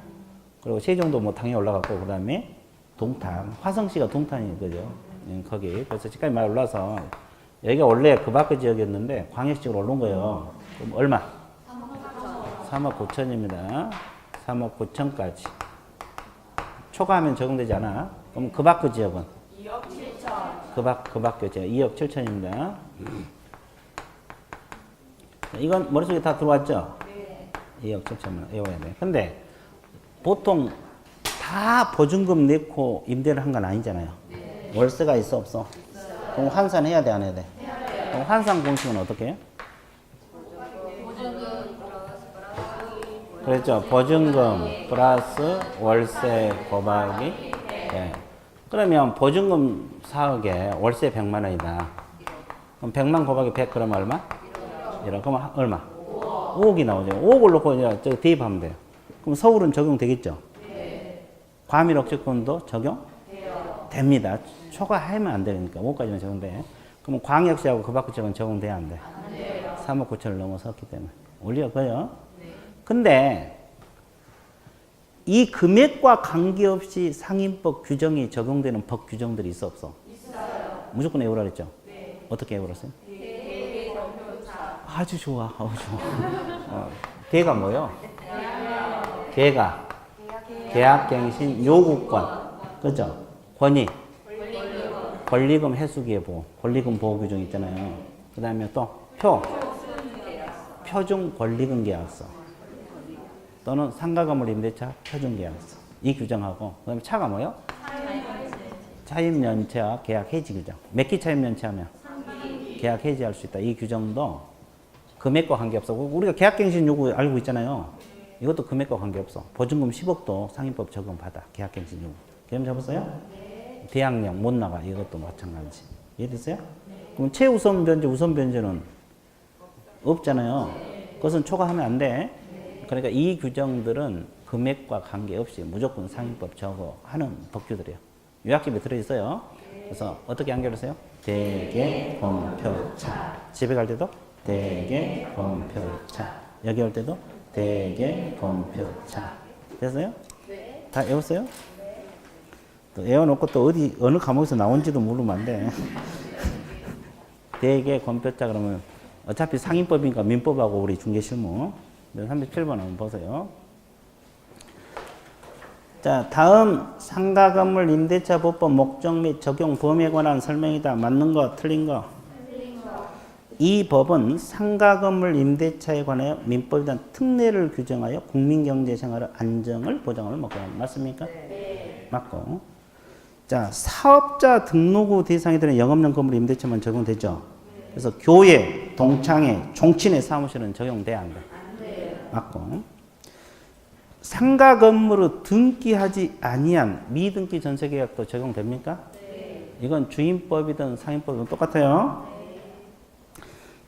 그리고 세종도 뭐 당연히 올라갔고, 그 다음에 동탄, 화성시가 동탄이 그죠? 거기. 그래서 집값이 많이 올라서 여기가 원래 그 밖의 지역이었는데 광역시로 올라온 거예요. 그럼 얼마? 3억 9천입니다. 3억 9천까지. 초과하면 적용되지 않아. 그럼 그 밖의 지역은? 2억 7천. 그 밖의 지역 2억 7천입니다. 이건 머릿속에 다 들어왔죠? 네. 2억 7천만 외워야 돼. 근데 보통 다 보증금 내고 임대를 한 건 아니잖아요. 네. 월세가 있어 없어? 있어요. 그럼 환산해야 돼 안 해야 돼? 해야 돼요. 그럼 환산 공식은 어떻게 해요? 그렇죠. 보증금 플러스 월세 곱하기 네. 그러면 보증금 4억에 월세 100만 원이다. 그럼 100만 곱하기 100 그러면 얼마? 1억. 그럼 얼마? 5억이 나오죠. 5억을 놓고 이제 대입하면 돼요. 그럼 서울은 적용되겠죠? 네. 과밀 억제권도 적용? 됩니다. 초과하면 안 되니까 5까지는 적용돼. 그럼 광역시하고 그 밖의 지역은 적용돼야 안 돼? 3억 9천을 넘어섰기 때문에. 올려 그요? 근데 이 금액과 관계없이 상인법 규정이 적용되는 법 규정들이 있어 없어? 있어요. 무조건 외우라 그랬죠? 네. 어떻게 외우랬어요? 아주 좋아. 좋아. 걔가 뭐요? 걔가 계약갱신 요구권. 그죠? 권익. 권리금 해수기예보. 권리금 보호 규정 있잖아요. 그 다음에 또 표준 권리금 계약서. 또는 상가건물 임대차 표준 계약서. 이 규정하고 그 다음에 차가 뭐요? 차임연체와 계약 해지 규정. 몇 기 차임연체하면? 계약 해지할 수 있다. 이 규정도 금액과 관계없어. 우리가 계약갱신 요구 알고 있잖아요. 이것도 금액과 관계없어. 보증금 10억도 상인법 적용받아. 계약갱신 요구. 개념 잡았어요? 대항력 못 나가. 이것도 마찬가지. 이해됐어요? 그럼 최우선 변제, 우선 변제는 없잖아요. 그것은 초과하면 안 돼. 그러니까 이 규정들은 금액과 관계없이 무조건 상인법 적용하는 법규들이에요. 요약집에 들어있어요. 그래서 어떻게 연결하세요? 대개, 검표차. 집에 갈 때도 대개, 검표차. 여기 올 때도 대개, 검표차. 됐어요? 네. 다 외웠어요? 네. 또 외워놓고 또 어느 과목에서 나온지도 모르면 안 돼. 대개, 검표차 그러면 어차피 상인법이니까 민법하고 우리 중개실무. 37번 한번 보세요. 자, 다음 상가건물 임대차 법법 목적 및 적용 범위에 관한 설명이다. 맞는 거, 틀린 거? 이 법은 상가건물 임대차에 관하여 민법에 대한 특례를 규정하여 국민경제생활의 안정을 보장하는 목적입니다. 맞습니까? 네. 맞고. 자, 사업자 등록 후 대상이 되는 영업용 건물 임대차만 적용되죠. 그래서 교회, 동창회, 종친회 사무실은 적용돼야 한다. 맞고. 상가 건물을 등기하지 아니한 미등기 전세계약도 적용됩니까? 네. 이건 주임법이든 상임법이든 똑같아요. 네.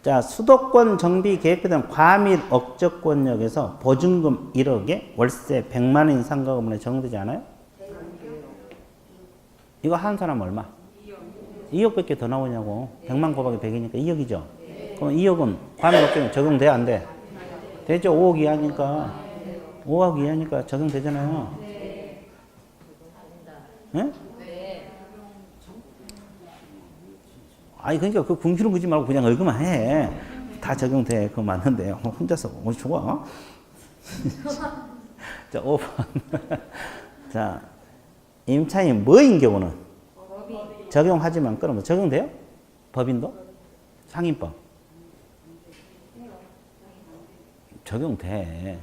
자, 수도권 정비 계획에 대한 과밀 억저권역에서 보증금 1억에 월세 100만 원인 상가 건물에 적용되지 않아요? 네. 이거 한 사람 얼마? 2억 밖에 더 나오냐고. 100만 곱하기 100이니까 2억이죠. 네. 그럼 2억은 과밀 억저권 적용돼 안 돼? 되죠. 5억 이하니까. 5억 이하니까 적용되잖아요. 네? 네. 아니, 그러니까 그 궁시렁 그지 말고 그냥 읽으면 해. 다 적용돼. 그거 맞는데. 혼자서 어디 좋아? 자, 5번. 자, 임차인 뭐인 경우는? 적용하지만 끊으면 적용돼요? 법인도? 상인법. 적용돼.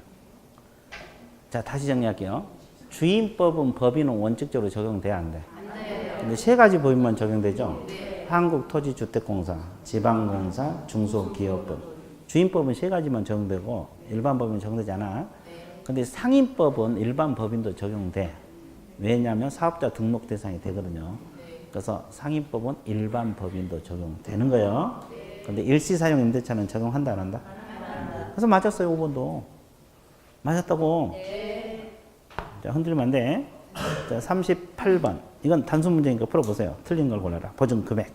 자, 다시 정리할게요. 주임법은 법인은 원칙적으로 적용돼야 안 돼? 안 돼요. 근데 세 가지 법인만 적용되죠? 네. 한국토지주택공사, 지방공사, 중소기업법. 주임법은 세 가지만 적용되고 일반 법인은 적용되지 않아. 근데 상인법은 일반 법인도 적용돼. 왜냐하면 사업자 등록 대상이 되거든요. 그래서 상인법은 일반 법인도 적용되는 거예요. 근데 일시사용 임대차는 적용한다 안 한다? 그래서 맞았어요. 5번도. 맞았다고. 네. 자, 흔들면 안 돼. 자, 38번. 이건 단순 문제니까 풀어보세요. 틀린 걸 골라라. 보증 금액.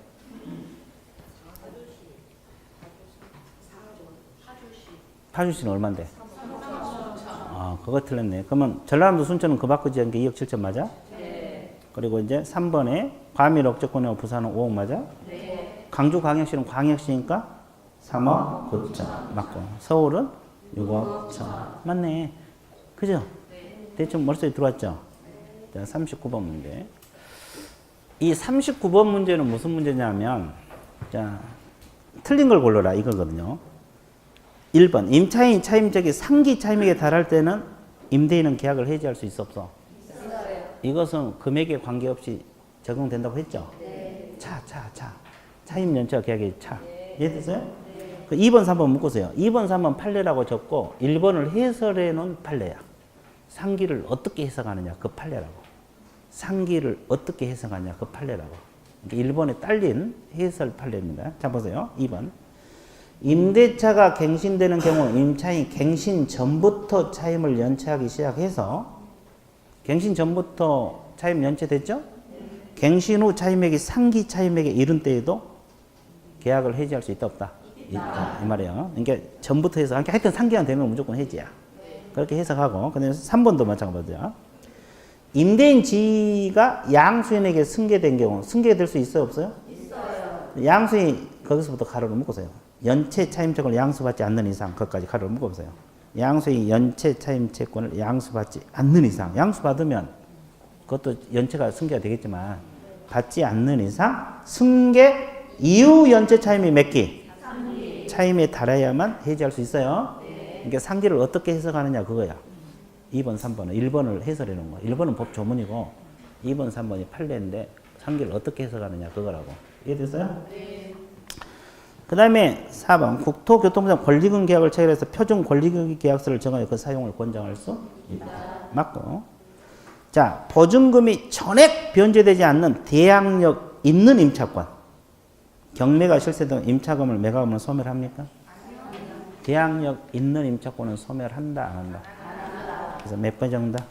파주시는 얼만데? 아, 그거 틀렸네. 그러면 전라남도 순천은 그 밖의 지역인 게 2억 7천 맞아? 네. 그리고 이제 3번에 과밀 억저권하고 부산은 5억 맞아? 네. 광주광역시는 광역시니까 3억 9천 맞고. 서울은 6억 1천. 맞네. 그죠? 네. 대충 머릿속에 들어왔죠? 자, 39번 문제. 이 39번 문제는 무슨 문제냐면, 자, 틀린 걸 골라라 이거거든요. 1번. 임차인 차임적이 상기 차임액에 달할 때는 임대인은 계약을 해지할 수 있어 없어? 있어요. 이것은 금액에 관계없이 적용된다고 했죠? 네. 차임 연체와 계약의 차. 네. 이해됐어요? 2번, 3번 묶으세요. 2번, 3번 판례라고 적고 1번을 해설해 놓은 판례야. 상기를 어떻게 해석하느냐 그 판례라고. 상기를 어떻게 해석하냐 그 판례라고. 1번에 딸린 해설 판례입니다. 자, 보세요. 2번. 임대차가 갱신되는 경우 임차인이 갱신 전부터 차임을 연체하기 시작해서 갱신 전부터 차임 연체됐죠? 갱신 후 차임액이 상기 차임액에 이른 때에도 계약을 해지할 수 있다 없다? 있다 이 말이에요. 그러니까 전부터 해서 하여튼 상기가 되면 무조건 해지야. 그렇게 해석하고 근데 3번도 마찬가지야. 임대인 지가 양수인에게 승계된 경우 승계될 수 있어요 없어요? 있어요. 양수인 거기서부터 가로를 묶으세요. 연체 차임채권을 양수받지 않는 이상 그것까지 가로를 묶어보세요. 양수인 연체 차임채권을 양수받지 않는 이상 양수받으면 그것도 연체가 승계가 되겠지만 받지 않는 이상 승계 이후 연체 차임이 몇 기? 차임에 달해야만 해지할 수 있어요. 그러니까 상기를 어떻게 해석하느냐 그거야. 2번, 3번은 1번을 해설해 놓은 거야. 1번은 법 조문이고 2번, 3번이 판례인데 상기를 어떻게 해석하느냐 그거라고. 이해됐어요? 네. 그 다음에 4번 국토교통부장 권리금 계약을 체결해서 표준 권리금 계약서를 정하여 그 사용을 권장할 수 있다. 맞고. 자, 보증금이 전액 변제되지 않는 대항력 있는 임차권. 경매가 실시된 임차금을 매각하면 소멸합니까? 대항력 있는 임차권은 소멸한다 안 한다? 그래서 몇 번 정답?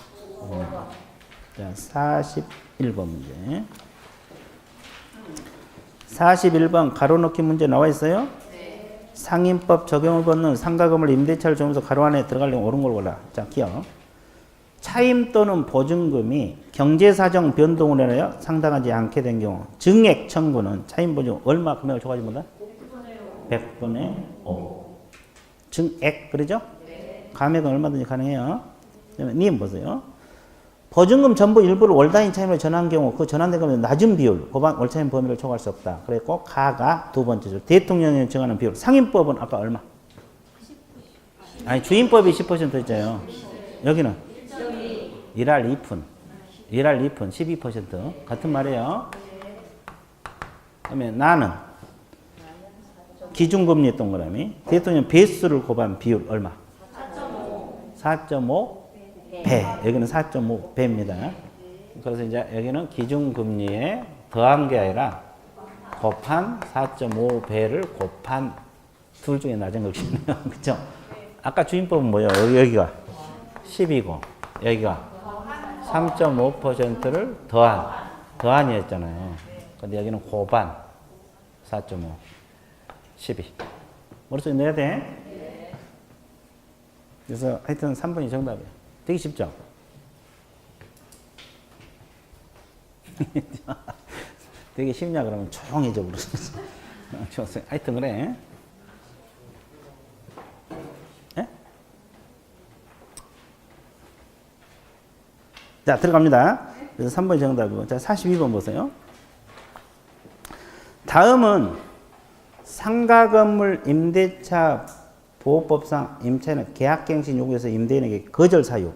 자, 41번 문제. 41번 가로넣기 문제 나와 있어요? 네. 상인법 적용을 받는 상가금을 임대차를 정해서 가로 안에 들어가려면 옳은 걸 골라. 자, 기억. 차임 또는 보증금이 경제사정 변동으로 인하여 상당하지 않게 된 경우 증액 청구는 차임 보증 얼마 금액을 줘가지고 뭐다? 100분의 5. 증액 그러죠? 네. 감액은 얼마든지 가능해요. 님 보세요. 보증금 전부 일부를 월 단위 차임으로 전환한 경우 그 전환된 금액의 낮은 비율 고반 월 차임 범위를 초과할 수 없다. 그랬고 가가 두 번째 줄 대통령이 정하는 비율. 상임법은 아까 얼마? 아니 주임법이 10% 했잖아요. 여기는 1할 2푼 1할 2푼 12% 같은 말이에요. 그다음에 나는 기준금리 동그라미 대통령 배수를 곱한 비율 얼마? 4.5 배. 여기는 4.5 배입니다. 그래서 이제 여기는 기준금리에 더한 게 아니라 곱한 4.5 배를 곱한 둘 중에 낮은 것이네요. 그렇죠? 아까 주임법은 뭐예요? 여기가 10이고 여기가 3.5%를 더한이었잖아요. 근데 여기는 고반 4.5 12 머릿속에 넣어야 돼. 그래서 하여튼 3번이 정답이에요. 되게 쉽죠? 되게 쉽냐 그러면 조용해져 버렸어. 좋았어요. 하여튼 그래. 네? 자, 들어갑니다. 그래서 3번이 정답이고. 자, 42번 보세요. 다음은 상가 건물 임대차 보호법상 임차인은 계약갱신 요구에서 임대인에게 거절 사유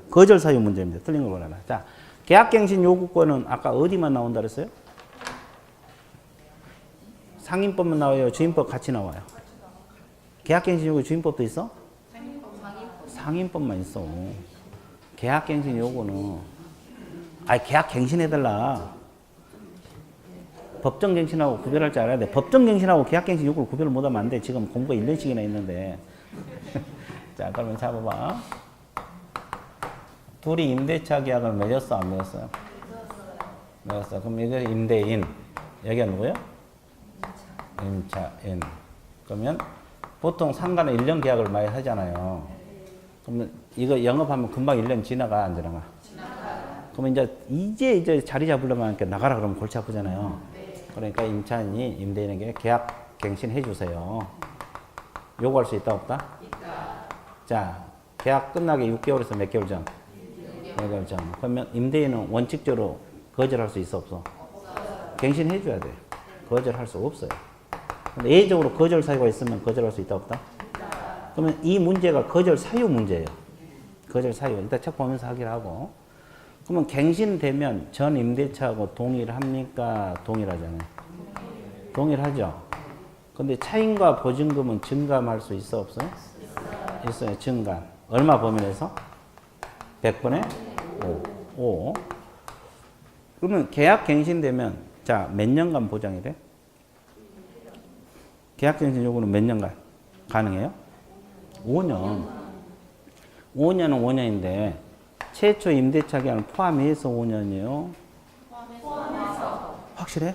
문제입니다. 틀린 걸 보라. 자, 계약갱신 요구권은 아까 어디만 나온다 그랬어요? 상임법만 나와요? 주임법 같이 나와요? 계약갱신 요구 주임법도 있어? 상임법만 있어. 계약갱신 요구는 계약갱신해달라. 법정갱신하고 구별할 줄 알아야 돼. 법정갱신하고 계약갱신 요구를 구별을 못하면 안 돼. 지금 공부가 1년씩이나 있는데. 자, 그러면 잡아봐. 둘이 임대차 계약을 맺었어, 안 맺었어요? 맺었어. 그럼 이거 임대인. 여기가 누구예요? 임차인. 그러면 보통 상가는 1년 계약을 많이 하잖아요. 그러면 이거 영업하면 금방 1년 지나가, 안 지나가? 그러면 이제 자리 잡으려면 나가라 그러면 골치 아프잖아요. 그러니까 임차인이 임대인에게 계약 갱신해 주세요. 요구할 수 있다 없다? 있다. 자, 계약 끝나기 6개월에서 몇 개월 전? 6개월 전. 그러면 임대인은 원칙적으로 거절할 수 있어 없어? 없어요. 갱신해 줘야 돼. 거절할 수 없어요. 근데 예외적으로 거절 사유가 있으면 거절할 수 있다 없다? 있다. 그러면 이 문제가 거절 사유 문제예요. 거절 사유. 일단 책 보면서 하기로 하고. 그러면 갱신되면 전 임대차하고 동일합니까? 동일하잖아요. 동일하죠. 근데 차임과 보증금은 증감할 수 있어 없어요? 있어요. 증감. 얼마 범위에서? 100분의 5. 그러면 계약 갱신되면 자, 몇 년간 보장이 돼? 계약 갱신 요구는 몇 년간 가능해요? 5년. 5년은 5년인데 최초 임대차 기간을 포함해서 5년이에요? 확실해?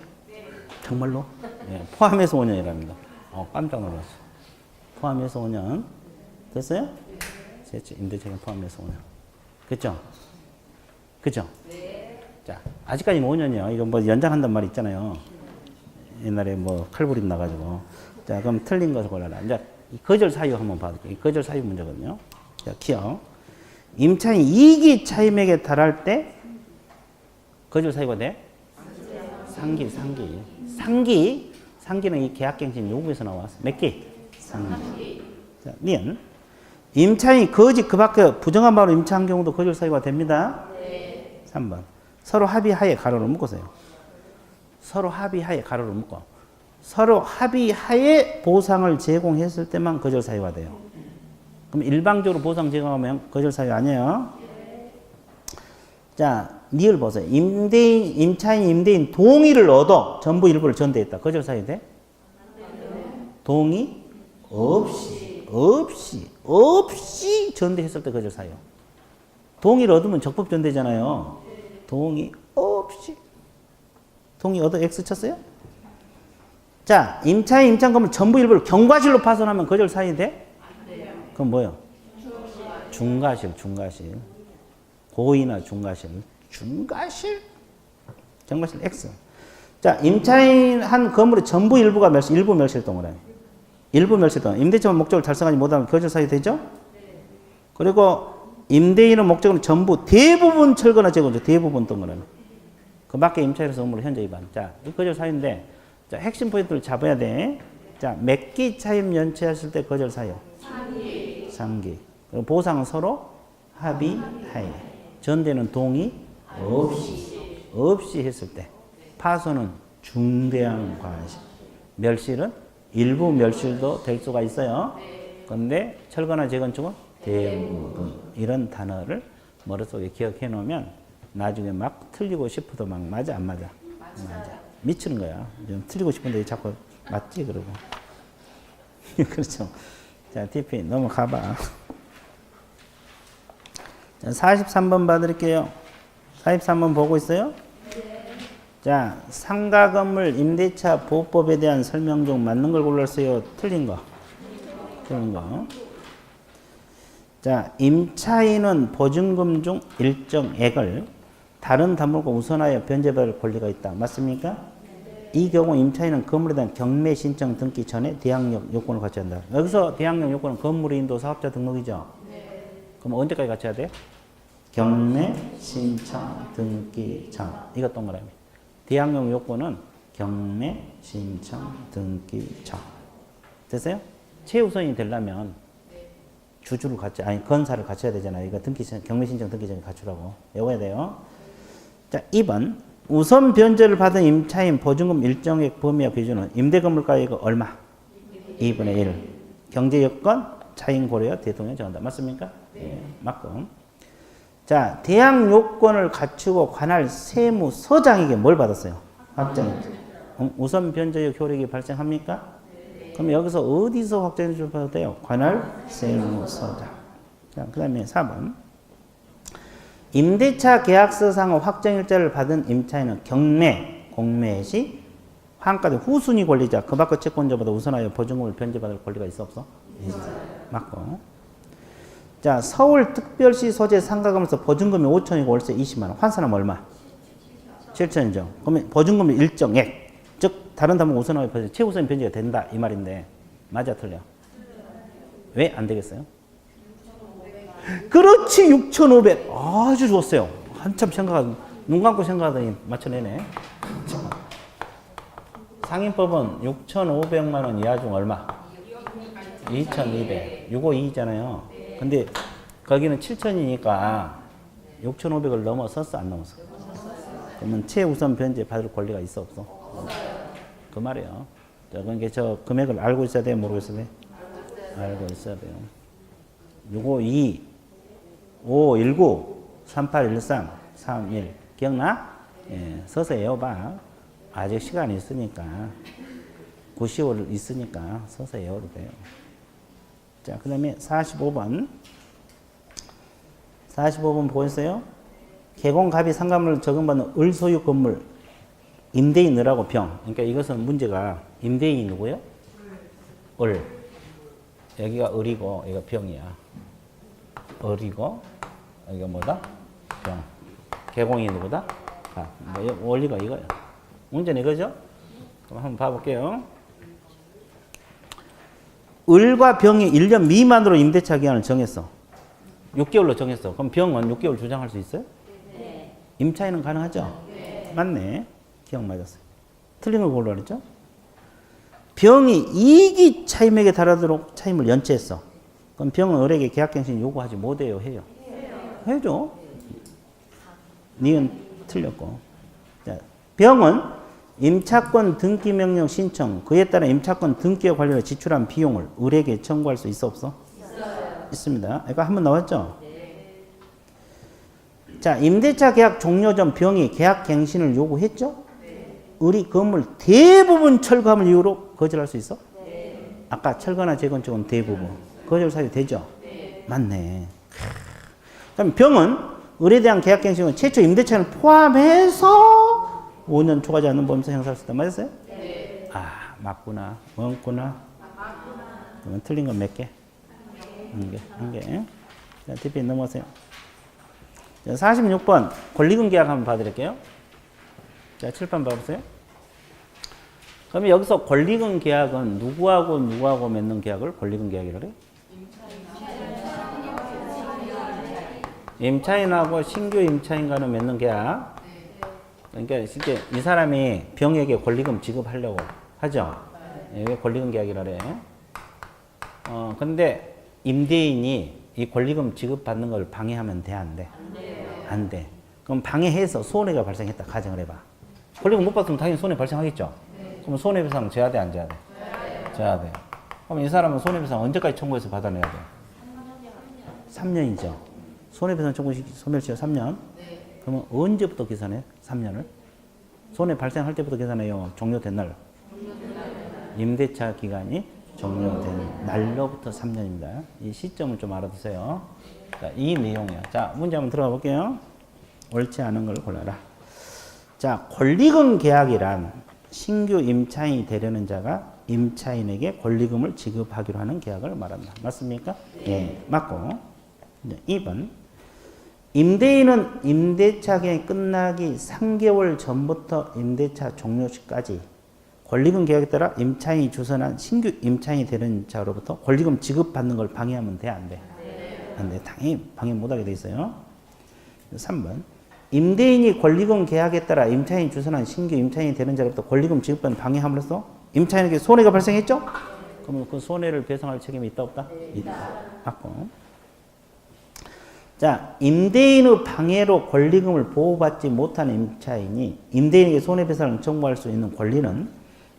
정말로? 예, 포함해서 5년이랍니다. 깜짝 놀랐어. 포함해서 5년. 됐어요? 임대차익 포함해서 5년. 그죠? 그죠? 자, 아직까지는 5년이요. 이거 뭐 연장한단 말 있잖아요. 옛날에 뭐 칼부림 나가지고. 자, 그럼 틀린 것을 골라라. 이제 이 거절 사유 한번 봐볼게요. 이 거절 사유 문제거든요. 자, 기억. 임차인 이익이 차임액에 달할 때 거절 사유가 돼? 상기는 이 계약갱신 요구에서 나왔어. 몇 개? 상기. 자, 니은. 임차인이 거짓 그 밖에 부정한 바로 임차한 경우도 거절 사유가 됩니다. 네. 3번. 서로 합의하에 가로를 묶으세요. 서로 합의하에 가로를 묶어. 서로 합의하에 보상을 제공했을 때만 거절 사유가 돼요. 그럼 일방적으로 보상 제공하면 거절 사유 아니에요. 자, 니을 보세요. 임차인, 임대인 동의를 얻어 전부 일부를 전대했다. 거절 사유 돼? 동의 없이 전대했을 때 거절 사유. 동의를 얻으면 적법 전대잖아요. 동의 없이. 동의 얻어 X 쳤어요? 자, 임차인 임차인 건물 전부 일부를 경과실로 파손하면 거절 사유 돼? 그럼 뭐요? 중과실. 고의나 중과실. 경과실 X. 자, 임차인 한 건물의 전부 일부가 일부 멸실동을 해요. 일부 멸실동. 임대차 목적을 달성하지 못하면 거절 사유 되죠? 그리고 임대인의 목적은 전부 대부분 철거나 재건조, 대부분 동거는. 그 밖에 임차인에서 의무를 현재 위반. 자, 이 거절 사유인데, 자, 핵심 포인트를 잡아야 돼. 자, 몇 기 차임 연체하실 때 거절 사유? 3기. 그리고 보상은 서로 합의하에. 전대는 동의 없이 했을 때. 파손은 중대한 과실. 멸실은 일부 멸실도 될 수가 있어요. 그런데 철거나 재건축은 대부분. 이런 단어를 머릿속에 기억해 놓으면 나중에 막 틀리고 싶어도 막 맞아, 안 맞아? 맞아. 미치는 거야. 좀 틀리고 싶은데 자꾸 맞지, 그러고. 그렇죠. 자, TP 넘어가봐. 자, 43번 봐드릴게요. 43번 보고 있어요? 자, 상가 건물 임대차 보호법에 대한 설명 중 맞는 걸 골랐어요? 틀린 거? 틀린 거. 자, 임차인은 보증금 중 일정액을 다른 담보물과 우선하여 변제받을 권리가 있다. 맞습니까? 이 경우 임차인은 건물에 대한 경매 신청 등기 전에 대항력 요건을 갖춰야 한다. 여기서 대항력 요건은 건물의 인도 사업자 등록이죠? 그럼 언제까지 갖춰야 돼? 경매 신청 등기 전. 이거 동그라미. 대항력 요건은 경매 신청 등기 전. 됐어요? 최우선이 되려면 주주를 건사를 갖춰야 되잖아요. 이거 경매 신청 등기 전에 갖추라고. 외워야 돼요. 자, 2번. 우선 변제를 받은 임차인 보증금 일정액 범위와 기준은 임대건물가액 얼마? 2분의 1. 경제여건 차인 고려 대통령이 정한다. 맞습니까? 네. 맞고. 자, 대항 요건을 갖추고 관할 세무서장에게 뭘 받았어요? 확정. 우선 변제역 효력이 발생합니까? 그럼 여기서 어디서 확정해 줄 받아도 돼요? 관할 세무서장. 자, 그 다음에 4번. 임대차 계약서상 확정일자를 받은 임차인은 경매, 공매 시 환가 등 후순위 권리자, 그 밖의 채권자보다 우선하여 보증금을 변제받을 권리가 있어 없어? 맞고. 자, 서울특별시 소재 상가건물에서 보증금이 5천이고 월세 20만 원. 환산하면 얼마? 7천이죠. 그러면 보증금 일정액, 즉 다른 담보 우선하여 변제, 최우선 변제가 된다 이 말인데 맞아 틀려? 왜 안 되겠어요? 그렇지, 6,500. 아주 좋았어요. 한참 눈 감고 생각하더니 맞춰내네. 상인법은 6,500만 원 이하 중 얼마? 2,200. 652잖아요. 근데 거기는 7,000이니까 6,500을 넘어섰어, 안 넘었어? 그러면 최우선 변제 받을 권리가 있어, 없어? 그 말이에요. 그러니까 저 금액을 알고 있어야 돼요, 모르겠어요? 알고 있어야 돼요. 652 519 3813 31 기억나? 예, 서서 외워봐. 아직 시간이 있으니까 9, 10월 있으니까 서서 외워도 돼요. 자, 그 다음에 45번 45번 보고 있어요? 개공갑이 상가물을 적용받는 을소유 건물 임대인 을하고 병. 그러니까 이것은 문제가 임대인이 누구예요? 을. 여기가 을이고 여기가 병이야. 을이고 여기가 뭐다? 병. 개공이 누구다? 가. 뭐 원리가 이거야. 문제는 이거죠? 그럼 한번 봐볼게요. 을과 병이 1년 미만으로 임대차 기한을 정했어. 6개월로 정했어. 그럼 병은 6개월 주장할 수 있어요? 네. 임차인은 가능하죠? 네. 맞네. 기억 맞았어요. 틀린 걸 고르라 그랬죠? 병이 이익이 차임액에 달하도록 차임을 연체했어. 그럼 병은 을에게 계약갱신 요구하지 못해요? 해요? 해죠. 니은 틀렸고. 자, 병은 임차권 등기명령 신청, 그에 따라 임차권 등기와 관련해 지출한 비용을 을에게 청구할 수 있어 없어? 있어요. 있습니다. 이거 한번 나왔죠? 네. 자, 임대차 계약 종료 전 병이 계약갱신을 요구했죠? 네. 을이 건물 대부분 철거함을 이유로 거절할 수 있어? 네. 아까 철거나 재건축은 대부분. 거절 사유 되죠? 네. 맞네. 그럼 병은 을에 대한 계약갱신은 최초 임대차를 포함해서 5년 초과하지 않는 보험사 행사할 수 있다. 맞았어요? 네. 아, 맞구나. 맞구나. 그러면 틀린 건 몇 개? 한 개. 자, TP 넘어가세요. 자, 46번. 권리금 계약 한번 봐드릴게요. 자, 7번 봐보세요. 그러면 여기서 권리금 계약은 누구하고 맺는 계약을 권리금 계약이라고 해요? 임차인하고 신규 임차인과는 맺는 계약. 그러니까 실제 이 사람이 병에게 권리금 지급하려고 하죠. 이게 권리금 계약이라 그래. 근데 임대인이 이 권리금 지급받는 걸 방해하면 돼, 안 돼? 안 돼. 그럼 방해해서 손해가 발생했다. 가정을 해봐. 권리금 못 받으면 당연히 손해 발생하겠죠. 그럼 손해배상 져야 돼, 안 져야 돼? 져야 돼. 그럼 이 사람은 손해배상 언제까지 청구해서 받아내야 돼? 3년이죠. 손해배상 청구 소멸시효 3년. 그러면 언제부터 계산해? 3년을? 손해 발생할 때부터 계산해요. 종료된 날. 임대차 기간이 종료된 날로부터 3년입니다. 이 시점을 좀 알아두세요. 자, 이 내용이야. 자, 문제 한번 들어가 볼게요. 옳지 않은 걸 골라라. 자, 권리금 계약이란 신규 임차인이 되려는 자가 임차인에게 권리금을 지급하기로 하는 계약을 말한다. 맞습니까? 네. 맞고. 2번. 임대인은 임대차 기간이 끝나기 3개월 전부터 임대차 종료 시까지 권리금 계약에 따라 임차인이 주선한 신규 임차인이 되는 자로부터 권리금 지급받는 걸 방해하면 돼, 안 돼? 안 돼. 당연히 방해 못하게 돼 있어요. 3번. 임대인이 권리금 계약에 따라 임차인이 주선한 신규 임차인이 되는 자로부터 권리금 지급받는 방해함으로써 임차인에게 손해가 발생했죠? 그러면 그 손해를 배상할 책임이 있다, 없다? 있다. 맞고. 자, 임대인의 방해로 권리금을 보호받지 못한 임차인이 임대인에게 손해배상을 청구할 수 있는 권리는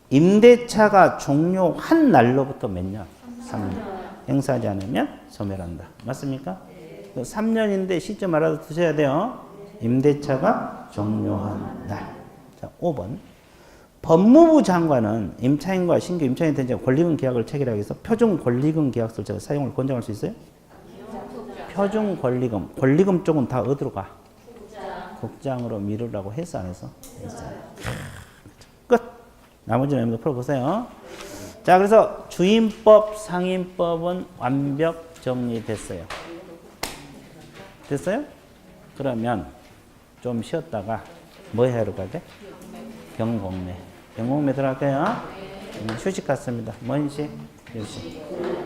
임대차가 종료한 날로부터 몇 년? 3년. 행사하지 않으면 소멸한다. 맞습니까? 3년인데 시점 알아두셔야 돼요. 임대차가 종료한 날. 자, 5번. 법무부 장관은 임차인과 신규 임차인이 된 자 권리금 계약을 체결하기 위해서 표준 권리금 계약서를 사용을 권장할 수 있어요? 표준 권리금. 권리금 쪽은 다 어디로 가? 국장으로 미루라고 해서 안 해서? 했어요. 끝. 나머지는 여러분들 풀어보세요. 자, 그래서 주임법, 상임법은 완벽 정리됐어요. 됐어요? 그러면 좀 쉬었다가 뭐 해야 할 돼? 경공매. 경공매 들어갈게요. 휴식 같습니다. 뭔 시? 10시.